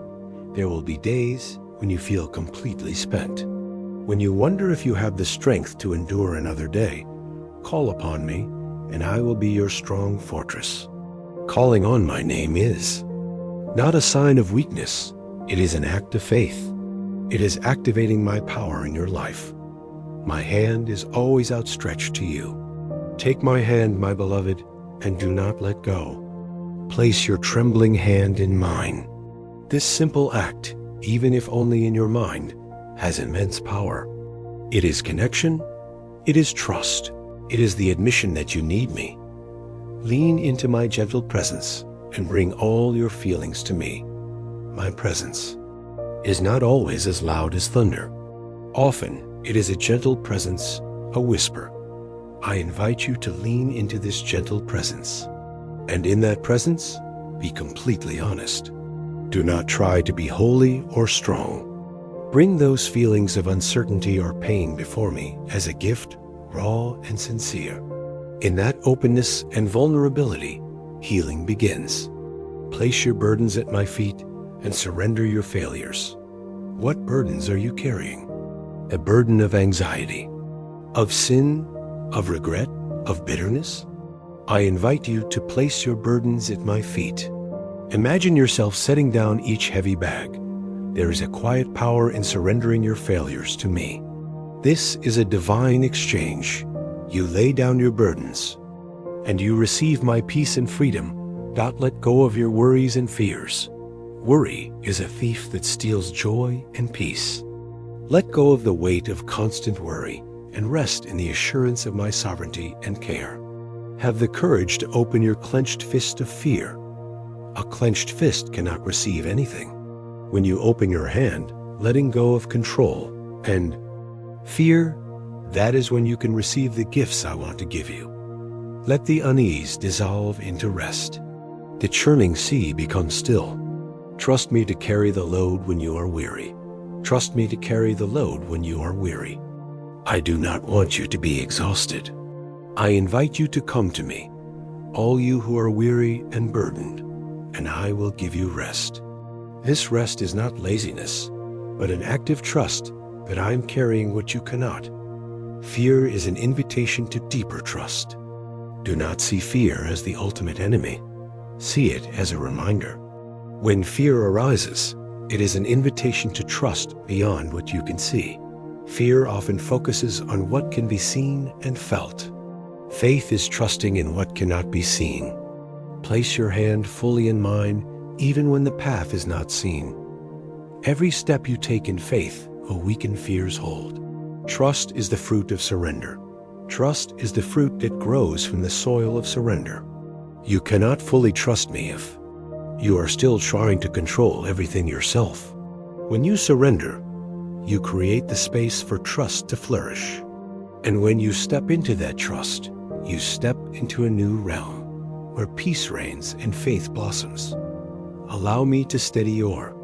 There will be days when you feel completely spent. When you wonder if you have the strength to endure another day, call upon me, and I will be your strong fortress. Calling on my name is not a sign of weakness. It is an act of faith. It is activating my power in your life. My hand is always outstretched to you. Take my hand, my beloved, and do not let go. Place your trembling hand in mine. This simple act, even if only in your mind, has immense power. It is connection. It is trust. It is the admission that you need me. Lean into my gentle presence and bring all your feelings to me. My presence is not always as loud as thunder. Often, it is a gentle presence, a whisper. I invite you to lean into this gentle presence. And in that presence, be completely honest. Do not try to be holy or strong. Bring those feelings of uncertainty or pain before me as a gift, raw and sincere. In that openness and vulnerability, healing begins. Place your burdens at my feet and surrender your failures. What burdens are you carrying? A burden of anxiety, of sin, of regret, of bitterness? I invite you to place your burdens at my feet. Imagine yourself setting down each heavy bag. There is a quiet power in surrendering your failures to me. This is a divine exchange. You lay down your burdens, and you receive my peace and freedom. Let go of your worries and fears. Worry is a thief that steals joy and peace. Let go of the weight of constant worry and rest in the assurance of my sovereignty and care. Have the courage to open your clenched fist of fear. A clenched fist cannot receive anything. When you open your hand, letting go of control and fear, that is when you can receive the gifts I want to give you. Let the unease dissolve into rest. The churning sea becomes still. Trust me to carry the load when you are weary. Trust me to carry the load when you are weary. I do not want you to be exhausted. I invite you to come to me, all you who are weary and burdened, and I will give you rest. This rest is not laziness, but an active trust that I am carrying what you cannot. Fear is an invitation to deeper trust. Do not see fear as the ultimate enemy. See it as a reminder. When fear arises, it is an invitation to trust beyond what you can see. Fear often focuses on what can be seen and felt. Faith is trusting in what cannot be seen. Place your hand fully in mine, even when the path is not seen. Every step you take in faith will weaken fear's hold. Trust is the fruit of surrender. Trust is the fruit that grows from the soil of surrender. You cannot fully trust me if you are still trying to control everything yourself. When you surrender, you create the space for trust to flourish. And when you step into that trust, you step into a new realm where peace reigns and faith blossoms. allow me to steady your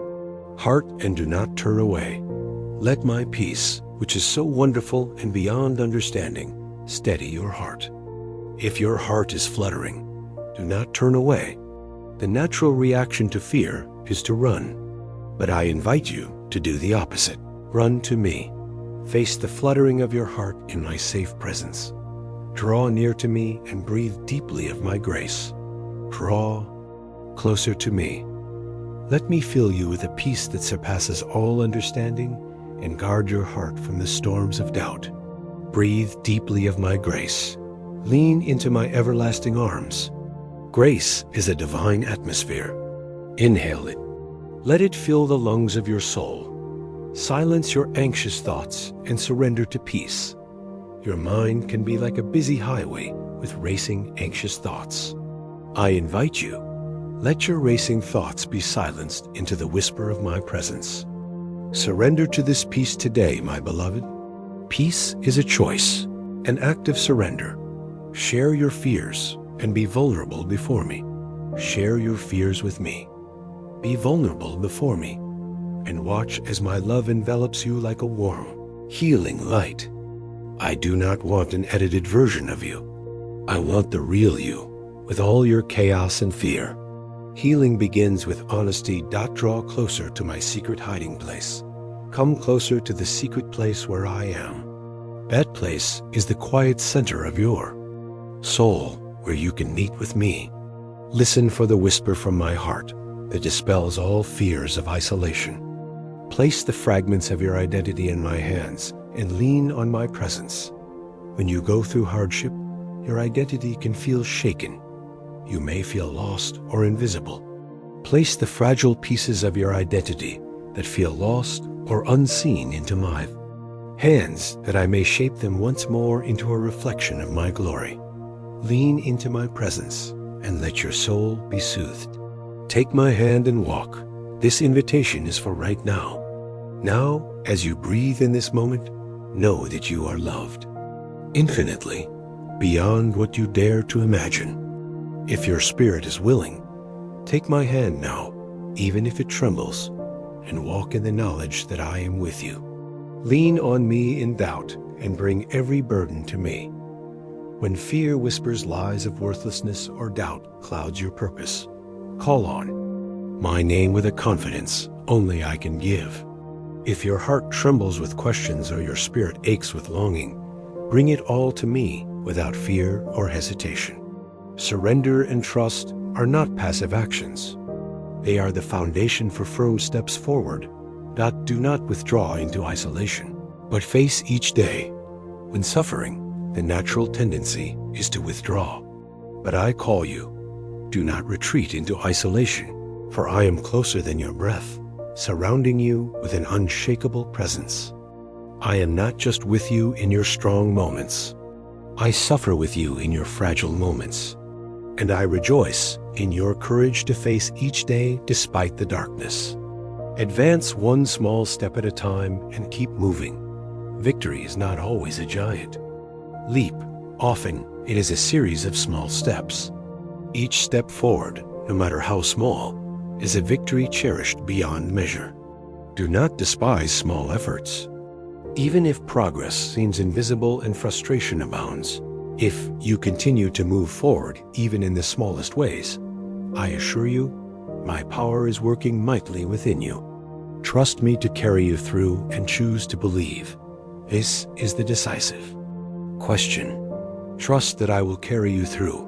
heart and do not turn away. Let my peace, which is so wonderful and beyond understanding, steady your heart. If your heart is fluttering, do not turn away. The natural reaction to fear is to run, but I invite you to do the opposite. Run to me. Face the fluttering of your heart in my safe presence. Draw near to me and breathe deeply of my grace. Draw closer to me. Let me fill you with a peace that surpasses all understanding and guard your heart from the storms of doubt. Breathe deeply of my grace. Lean into my everlasting arms. Grace is a divine atmosphere. Inhale it. Let it fill the lungs of your soul. Silence your anxious thoughts and surrender to peace. Your mind can be like a busy highway with racing, anxious thoughts. I invite you, let your racing thoughts be silenced into the whisper of my presence. Surrender to this peace today, my beloved. Peace is a choice, an act of surrender. Share your fears and be vulnerable before me. Share your fears with me. Be vulnerable before me, and watch as my love envelops you like a warm, healing light. I do not want an edited version of you. I want the real you, with all your chaos and fear. Healing begins with honesty. Draw closer to my secret hiding place. Come closer to the secret place where I am. That place is the quiet center of your soul, where you can meet with me. Listen for the whisper from my heart that dispels all fears of isolation. Place the fragments of your identity in my hands and lean on my presence. When you go through hardship, your identity can feel shaken. You may feel lost or invisible. Place the fragile pieces of your identity that feel lost or unseen into my hands, that I may shape them once more into a reflection of my glory. Lean into my presence and let your soul be soothed. Take my hand and walk. This invitation is for right now. Now, as you breathe in this moment, know that you are loved infinitely, beyond what you dare to imagine. If your spirit is willing, take my hand now, even if it trembles, and walk in the knowledge that I am with you. Lean on me in doubt and bring every burden to me. When fear whispers lies of worthlessness or doubt clouds your purpose, call on my name with a confidence only I can give. If your heart trembles with questions or your spirit aches with longing, bring it all to me without fear or hesitation. Surrender and trust are not passive actions. They are the foundation for firm steps forward. Do not withdraw into isolation, but face each day. When suffering, the natural tendency is to withdraw. But I call you, do not retreat into isolation, for I am closer than your breath, surrounding you with an unshakable presence. I am not just with you in your strong moments. I suffer with you in your fragile moments, and I rejoice in your courage to face each day despite the darkness. Advance one small step at a time and keep moving. Victory is not always a giant leap. Often, it is a series of small steps. Each step forward, no matter how small, is a victory cherished beyond measure. Do not despise small efforts. Even if progress seems invisible and frustration abounds, if you continue to move forward even in the smallest ways, I assure you, my power is working mightily within you. Trust me to carry you through and choose to believe. This is the decisive question. Trust that I will carry you through.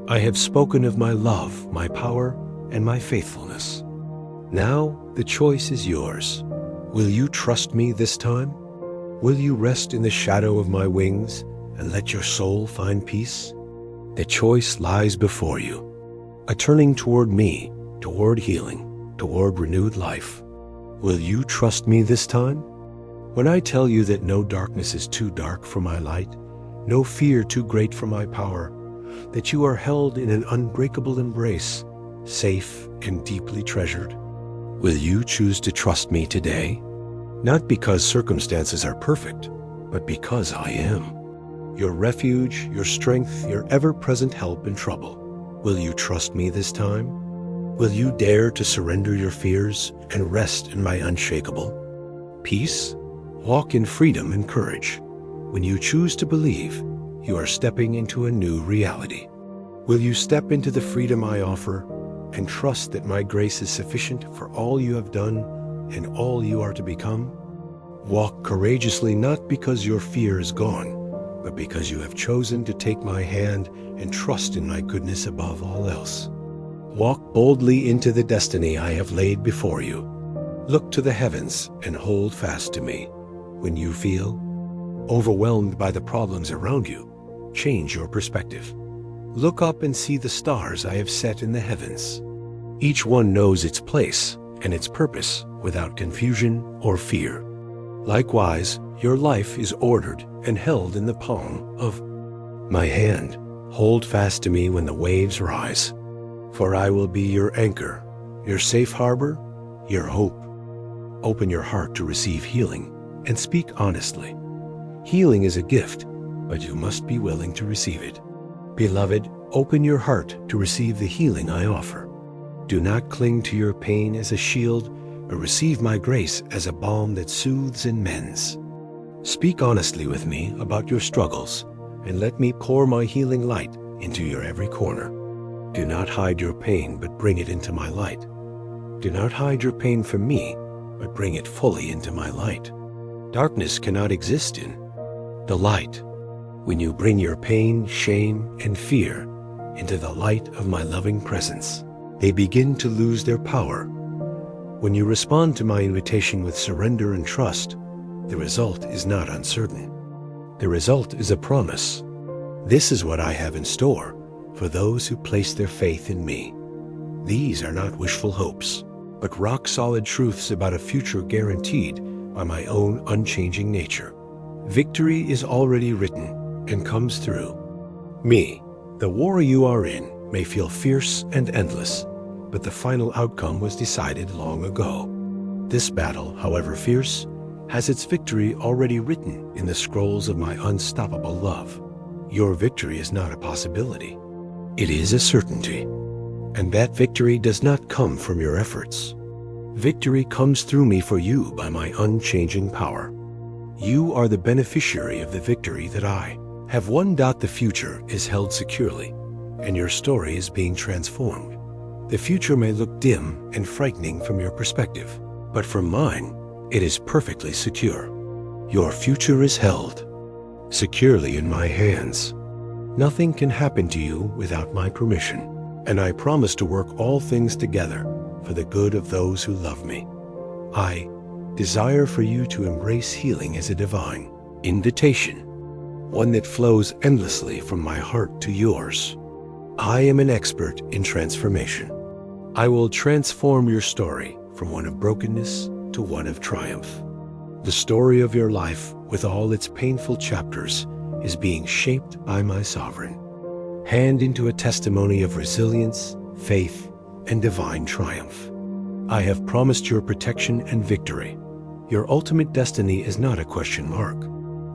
I have spoken of my love, my power, and my faithfulness. Now the choice is yours. Will you trust me this time? Will you rest in the shadow of my wings and let your soul find peace? The choice lies before you. A turning toward me, toward healing, toward renewed life. Will you trust me this time? When I tell you that no darkness is too dark for my light, no fear too great for my power, that you are held in an unbreakable embrace, safe and deeply treasured, will you choose to trust me today? Not because circumstances are perfect, but because I am. Your refuge, your strength, your ever-present help in trouble. Will you trust me this time? Will you dare to surrender your fears and rest in my unshakable peace? Walk in freedom and courage. When you choose to believe, you are stepping into a new reality. Will you step into the freedom I offer and trust that my grace is sufficient for all you have done and all you are to become? Walk courageously, not because your fear is gone, but because you have chosen to take my hand and trust in my goodness above all else. Walk boldly into the destiny I have laid before you. Look to the heavens and hold fast to me. When you feel overwhelmed by the problems around you, change your perspective. Look up and see the stars I have set in the heavens. Each one knows its place and its purpose without confusion or fear. Likewise, your life is ordered and held in the palm of my hand. Hold fast to me when the waves rise, for I will be your anchor, your safe harbor, your hope. Open your heart to receive healing and speak honestly. Healing is a gift, but you must be willing to receive it. Beloved, open your heart to receive the healing I offer. Do not cling to your pain as a shield, but receive my grace as a balm that soothes and mends. Speak honestly with me about your struggles, and let me pour my healing light into your every corner. Do not hide your pain, but bring it into my light. Do not hide your pain from me, but bring it fully into my light. Darkness cannot exist in the light. When you bring your pain, shame, and fear into the light of my loving presence, they begin to lose their power. When you respond to my invitation with surrender and trust, the result is not uncertain. The result is a promise. This is what I have in store for those who place their faith in me. These are not wishful hopes, but rock-solid truths about a future guaranteed by my own unchanging nature. Victory is already written and comes through me. The war you are in may feel fierce and endless, but the final outcome was decided long ago. This battle, however fierce, has its victory already written in the scrolls of my unstoppable love. Your victory is not a possibility. It is a certainty. And that victory does not come from your efforts. Victory comes through me for you by my unchanging power. You are the beneficiary of the victory that I have won. The future is held securely, and your story is being transformed. The future may look dim and frightening from your perspective, but from mine, it is perfectly secure. Your future is held securely in my hands. Nothing can happen to you without my permission, and I promise to work all things together for the good of those who love me. I desire for you to embrace healing as a divine invitation, one that flows endlessly from my heart to yours. I am an expert in transformation. I will transform your story from one of brokenness to one of triumph. The story of your life, with all its painful chapters, is being shaped by my sovereign hand into a testimony of resilience, faith, and divine triumph. I have promised your protection and victory. Your ultimate destiny is not a question mark.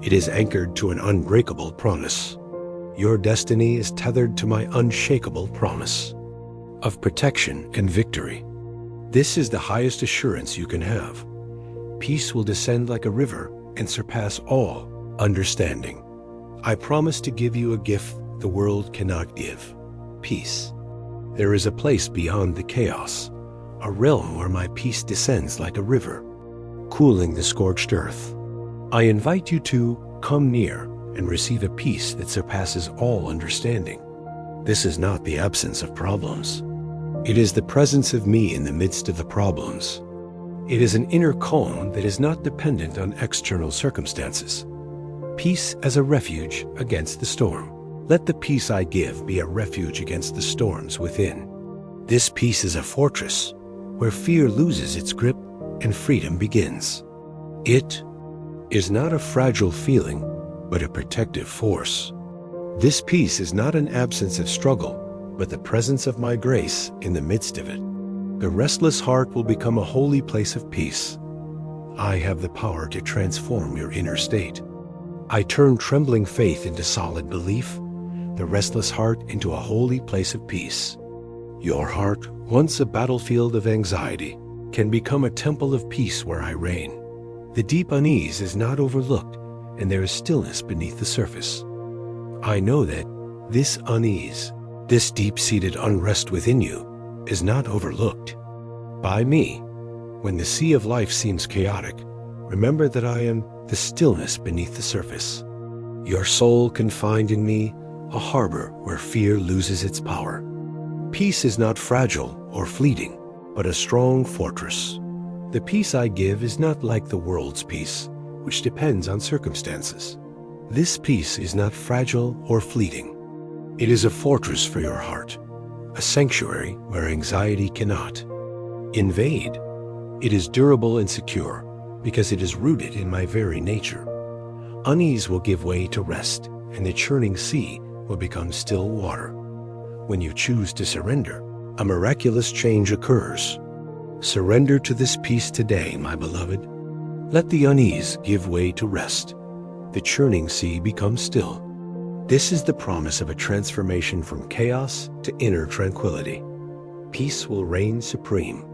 It is anchored to an unbreakable promise. Your destiny is tethered to my unshakable promise of protection and victory. This is the highest assurance you can have. Peace will descend like a river and surpass all understanding. I promise to give you a gift the world cannot give: peace. There is a place beyond the chaos, a realm where my peace descends like a river, cooling the scorched earth. I invite you to come near and receive a peace that surpasses all understanding. This is not the absence of problems. It is the presence of me in the midst of the problems. It is an inner calm that is not dependent on external circumstances. Peace as a refuge against the storm. Let the peace I give be a refuge against the storms within. This peace is a fortress where fear loses its grip and freedom begins. It is not a fragile feeling, but a protective force. This peace is not an absence of struggle, but the presence of my grace in the midst of it. The restless heart will become a holy place of peace. I have the power to transform your inner state. I turn trembling faith into solid belief, the restless heart into a holy place of peace. Your heart, once a battlefield of anxiety, can become a temple of peace where I reign. The deep unease is not overlooked, and there is stillness beneath the surface. I know that this unease, this deep-seated unrest within you, is not overlooked by me. When the sea of life seems chaotic, remember that I am the stillness beneath the surface. Your soul can find in me a harbor where fear loses its power. Peace is not fragile or fleeting, but a strong fortress. The peace I give is not like the world's peace, which depends on circumstances. This peace is not fragile or fleeting. It is a fortress for your heart, a sanctuary where anxiety cannot invade. It is durable and secure because it is rooted in my very nature. Unease will give way to rest, and the churning sea will become still water. When you choose to surrender, a miraculous change occurs. Surrender to this peace today, my beloved. Let the unease give way to rest. The churning sea becomes still. This is the promise of a transformation from chaos to inner tranquility. Peace will reign supreme.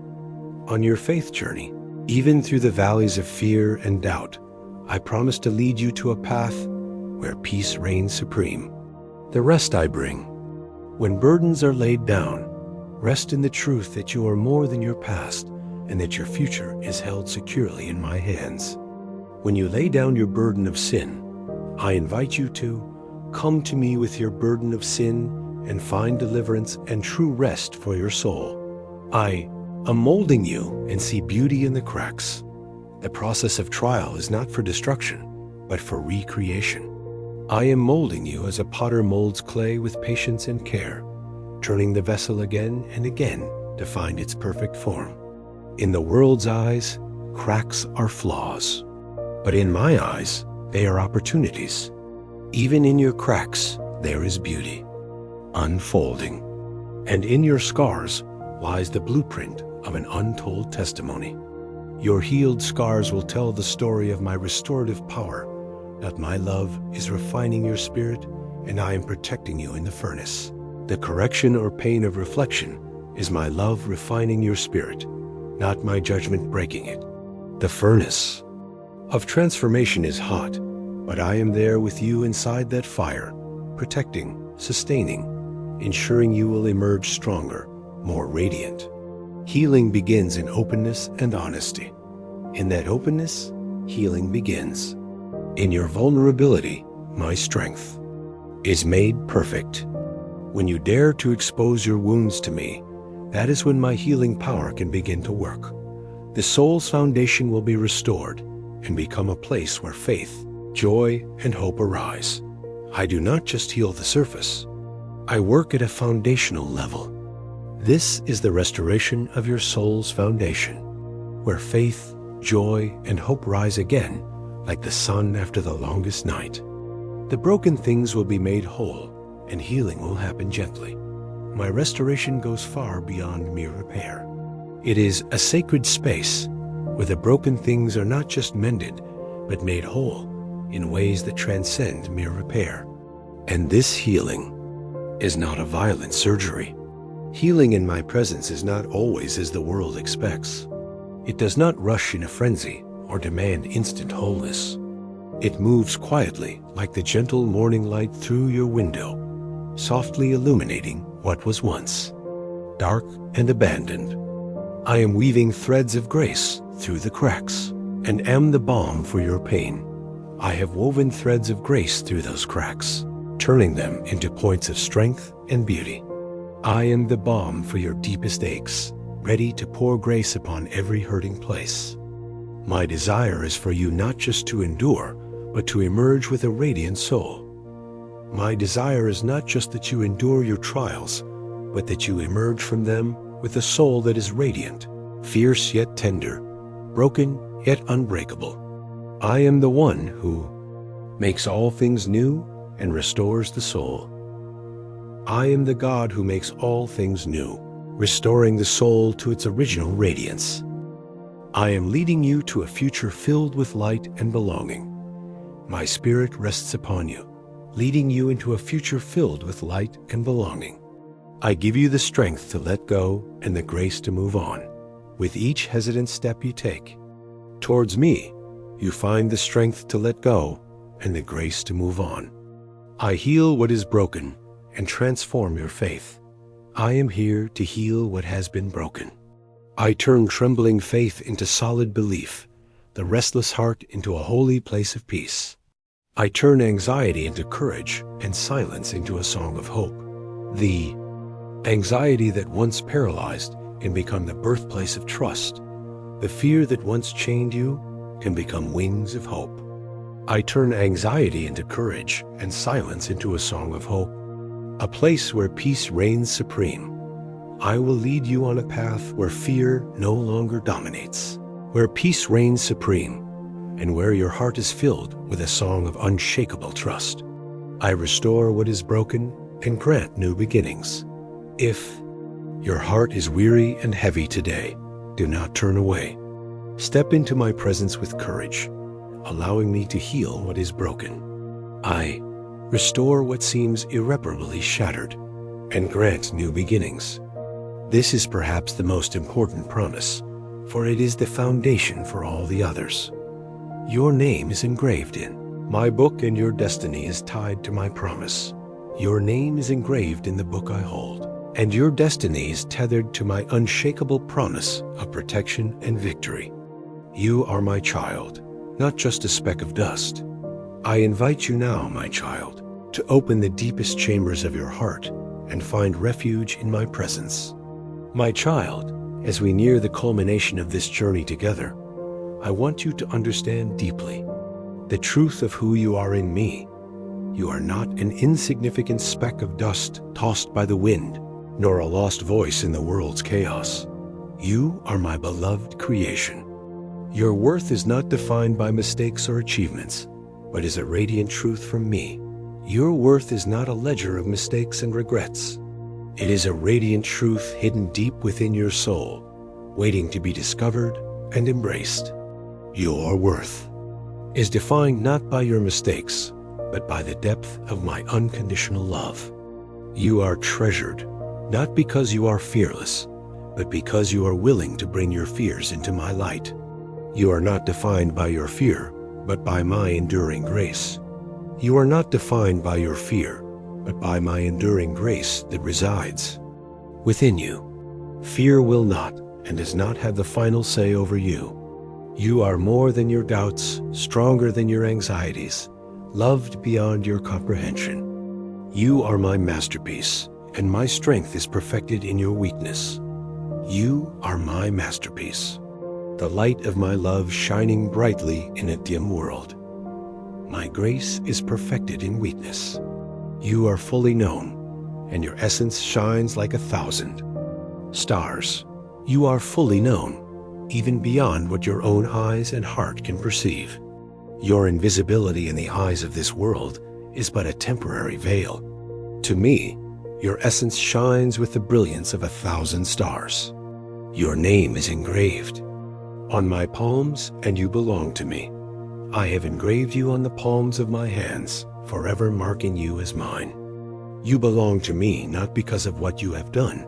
On your faith journey, even through the valleys of fear and doubt, I promise to lead you to a path where peace reigns supreme. The rest I bring. When burdens are laid down, rest in the truth that you are more than your past and that your future is held securely in my hands. When you lay down your burden of sin, I invite you to come to me with your burden of sin and find deliverance and true rest for your soul. I am molding you and see beauty in the cracks. The process of trial is not for destruction, but for recreation. I am molding you as a potter molds clay with patience and care, turning the vessel again and again to find its perfect form. In the world's eyes, cracks are flaws, but in my eyes, they are opportunities. Even in your cracks, there is beauty unfolding, and in your scars lies the blueprint of an untold testimony. Your healed scars will tell the story of my restorative power, that my love is refining your spirit and I am protecting you in the furnace. The correction or pain of reflection is my love refining your spirit, not my judgment breaking it. The furnace of transformation is hot, but I am there with you inside that fire, protecting, sustaining, ensuring you will emerge stronger, more radiant. Healing begins in openness and honesty. In that openness, healing begins. In your vulnerability, my strength is made perfect. When you dare to expose your wounds to me, that is when my healing power can begin to work. The soul's foundation will be restored and become a place where faith, joy, and hope arise. I do not just heal the surface. I work at a foundational level. This is the restoration of your soul's foundation, where faith, joy, and hope rise again like the sun after the longest night. The broken things will be made whole, and healing will happen gently. My restoration goes far beyond mere repair. It is a sacred space where the broken things are not just mended, but made whole in ways that transcend mere repair. And this healing is not a violent surgery. Healing in my presence is not always as the world expects. It does not rush in a frenzy or demand instant wholeness. It moves quietly like the gentle morning light through your window, softly illuminating what was once dark and abandoned. I am weaving threads of grace through the cracks and am the balm for your pain. I have woven threads of grace through those cracks, turning them into points of strength and beauty. I am the balm for your deepest aches, ready to pour grace upon every hurting place. My desire is for you not just to endure, but to emerge with a radiant soul. My desire is not just that you endure your trials, but that you emerge from them with a soul that is radiant, fierce yet tender, broken yet unbreakable. I am the one who makes all things new and restores the soul. I am the God who makes all things new, restoring the soul to its original radiance. I am leading you to a future filled with light and belonging. My spirit rests upon you, leading you into a future filled with light and belonging. I give you the strength to let go and the grace to move on. With each hesitant step you take towards me, you find the strength to let go and the grace to move on. I heal what is broken and transform your faith. I am here to heal what has been broken. I turn trembling faith into solid belief, the restless heart into a holy place of peace. I turn anxiety into courage and silence into a song of hope. The anxiety that once paralyzed can become the birthplace of trust. The fear that once chained you can become wings of hope. I turn anxiety into courage and silence into a song of hope, a place where peace reigns supreme. I will lead you on a path where fear no longer dominates, where peace reigns supreme, and where your heart is filled with a song of unshakable trust. I restore what is broken and grant new beginnings. If your heart is weary and heavy today, do not turn away. Step into my presence with courage, allowing me to heal what is broken. I restore what seems irreparably shattered and grant new beginnings. This is perhaps the most important promise, for it is the foundation for all the others. Your name is engraved in my book, and your destiny is tied to my promise. Your name is engraved in the book I hold, and your destiny is tethered to my unshakable promise of protection and victory. You are my child, not just a speck of dust. I invite you now, my child, to open the deepest chambers of your heart and find refuge in my presence. My child, as we near the culmination of this journey together, I want you to understand deeply the truth of who you are in me. You are not an insignificant speck of dust tossed by the wind, nor a lost voice in the world's chaos. You are my beloved creation. Your worth is not defined by mistakes or achievements, but is a radiant truth from me. Your worth is not a ledger of mistakes and regrets. It is a radiant truth hidden deep within your soul, waiting to be discovered and embraced. Your worth is defined not by your mistakes, but by the depth of my unconditional love. You are treasured, not because you are fearless, but because you are willing to bring your fears into my light. You are not defined by your fear, but by my enduring grace. You are not defined by your fear, but by my enduring grace that resides within you. Fear will not and does not have the final say over you. You are more than your doubts, stronger than your anxieties, loved beyond your comprehension. You are my masterpiece, and my strength is perfected in your weakness. You are my masterpiece, the light of my love shining brightly in a dim world. My grace is perfected in weakness. You are fully known, and your essence shines like 1,000 stars. You are fully known, even beyond what your own eyes and heart can perceive. Your invisibility in the eyes of this world is but a temporary veil. To me, your essence shines with the brilliance of 1,000 stars. Your name is engraved on my palms, and you belong to me. I have engraved you on the palms of my hands, forever marking you as mine. You belong to me not because of what you have done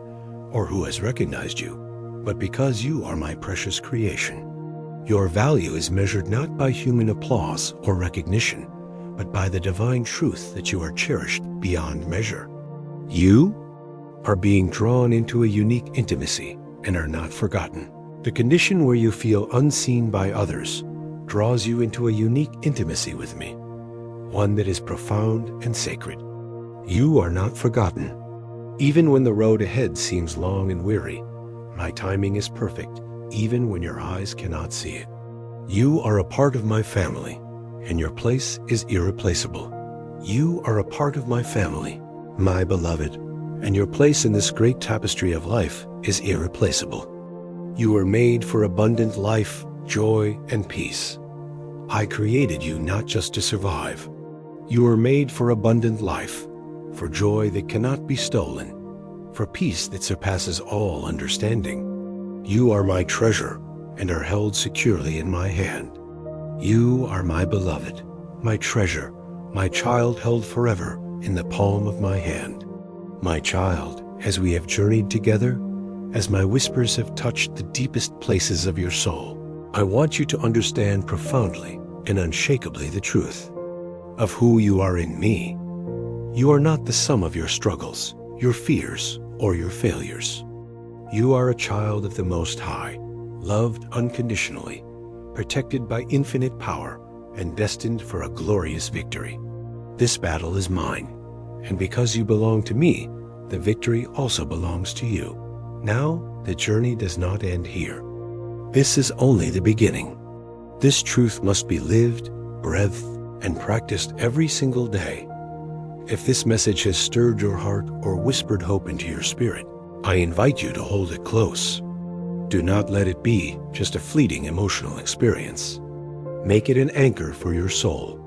or who has recognized you, but because you are my precious creation. Your value is measured not by human applause or recognition, but by the divine truth that you are cherished beyond measure. You are being drawn into a unique intimacy and are not forgotten. The condition where you feel unseen by others draws you into a unique intimacy with me, one that is profound and sacred. You are not forgotten. Even when the road ahead seems long and weary, my timing is perfect, even when your eyes cannot see it. You are a part of my family, and your place is irreplaceable. You are a part of my family, my beloved, and your place in this great tapestry of life is irreplaceable. You were made for abundant life, joy, and peace. I created you not just to survive. You were made for abundant life, for joy that cannot be stolen, for peace that surpasses all understanding. You are my treasure and are held securely in my hand. You are my beloved, my treasure, my child held forever in the palm of my hand. My child, as we have journeyed together, as my whispers have touched the deepest places of your soul. I want you to understand profoundly and unshakably the truth of who you are in me. You are not the sum of your struggles, your fears, or your failures. You are a child of the Most High, loved unconditionally, protected by infinite power, and destined for a glorious victory. This battle is mine, and because you belong to me, the victory also belongs to you. Now, the journey does not end here. This is only the beginning. This truth must be lived, breathed, and practiced every single day. If this message has stirred your heart or whispered hope into your spirit, I invite you to hold it close. Do not let it be just a fleeting emotional experience. Make it an anchor for your soul.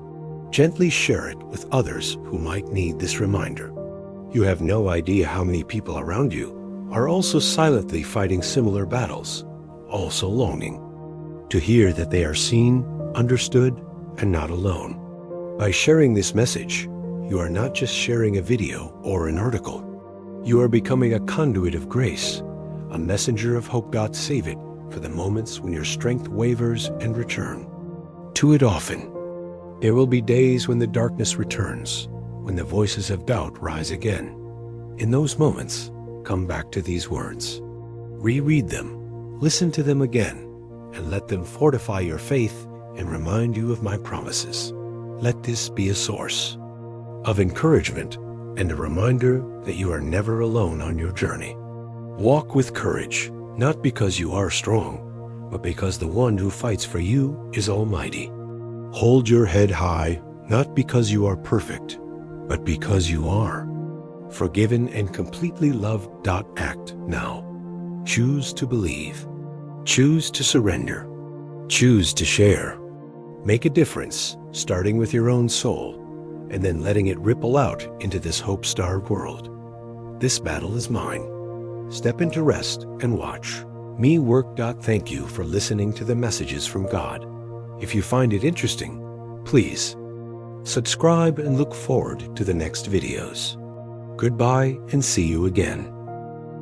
Gently share it with others who might need this reminder. You have no idea how many people around you are also silently fighting similar battles, also longing to hear that they are seen, understood, and not alone. By sharing this message, you are not just sharing a video or an article. You are becoming a conduit of grace, a messenger of hope. God save it for the moments when your strength wavers and return to it often. There will be days when the darkness returns, when the voices of doubt rise again. In those moments, come back to these words. Reread them, listen to them again, and let them fortify your faith and remind you of my promises. Let this be a source of encouragement and a reminder that you are never alone on your journey. Walk with courage, not because you are strong, but because the one who fights for you is almighty. Hold your head high, not because you are perfect, but because you are forgiven and completely loved. Act now. Choose to believe. Choose to surrender. Choose to share. Make a difference, starting with your own soul, and then letting it ripple out into this hope-starved world. This battle is mine. Step into rest and watch me work. Thank you for listening to the messages from God. If you find it interesting, please subscribe and look forward to the next videos. Goodbye and see you again.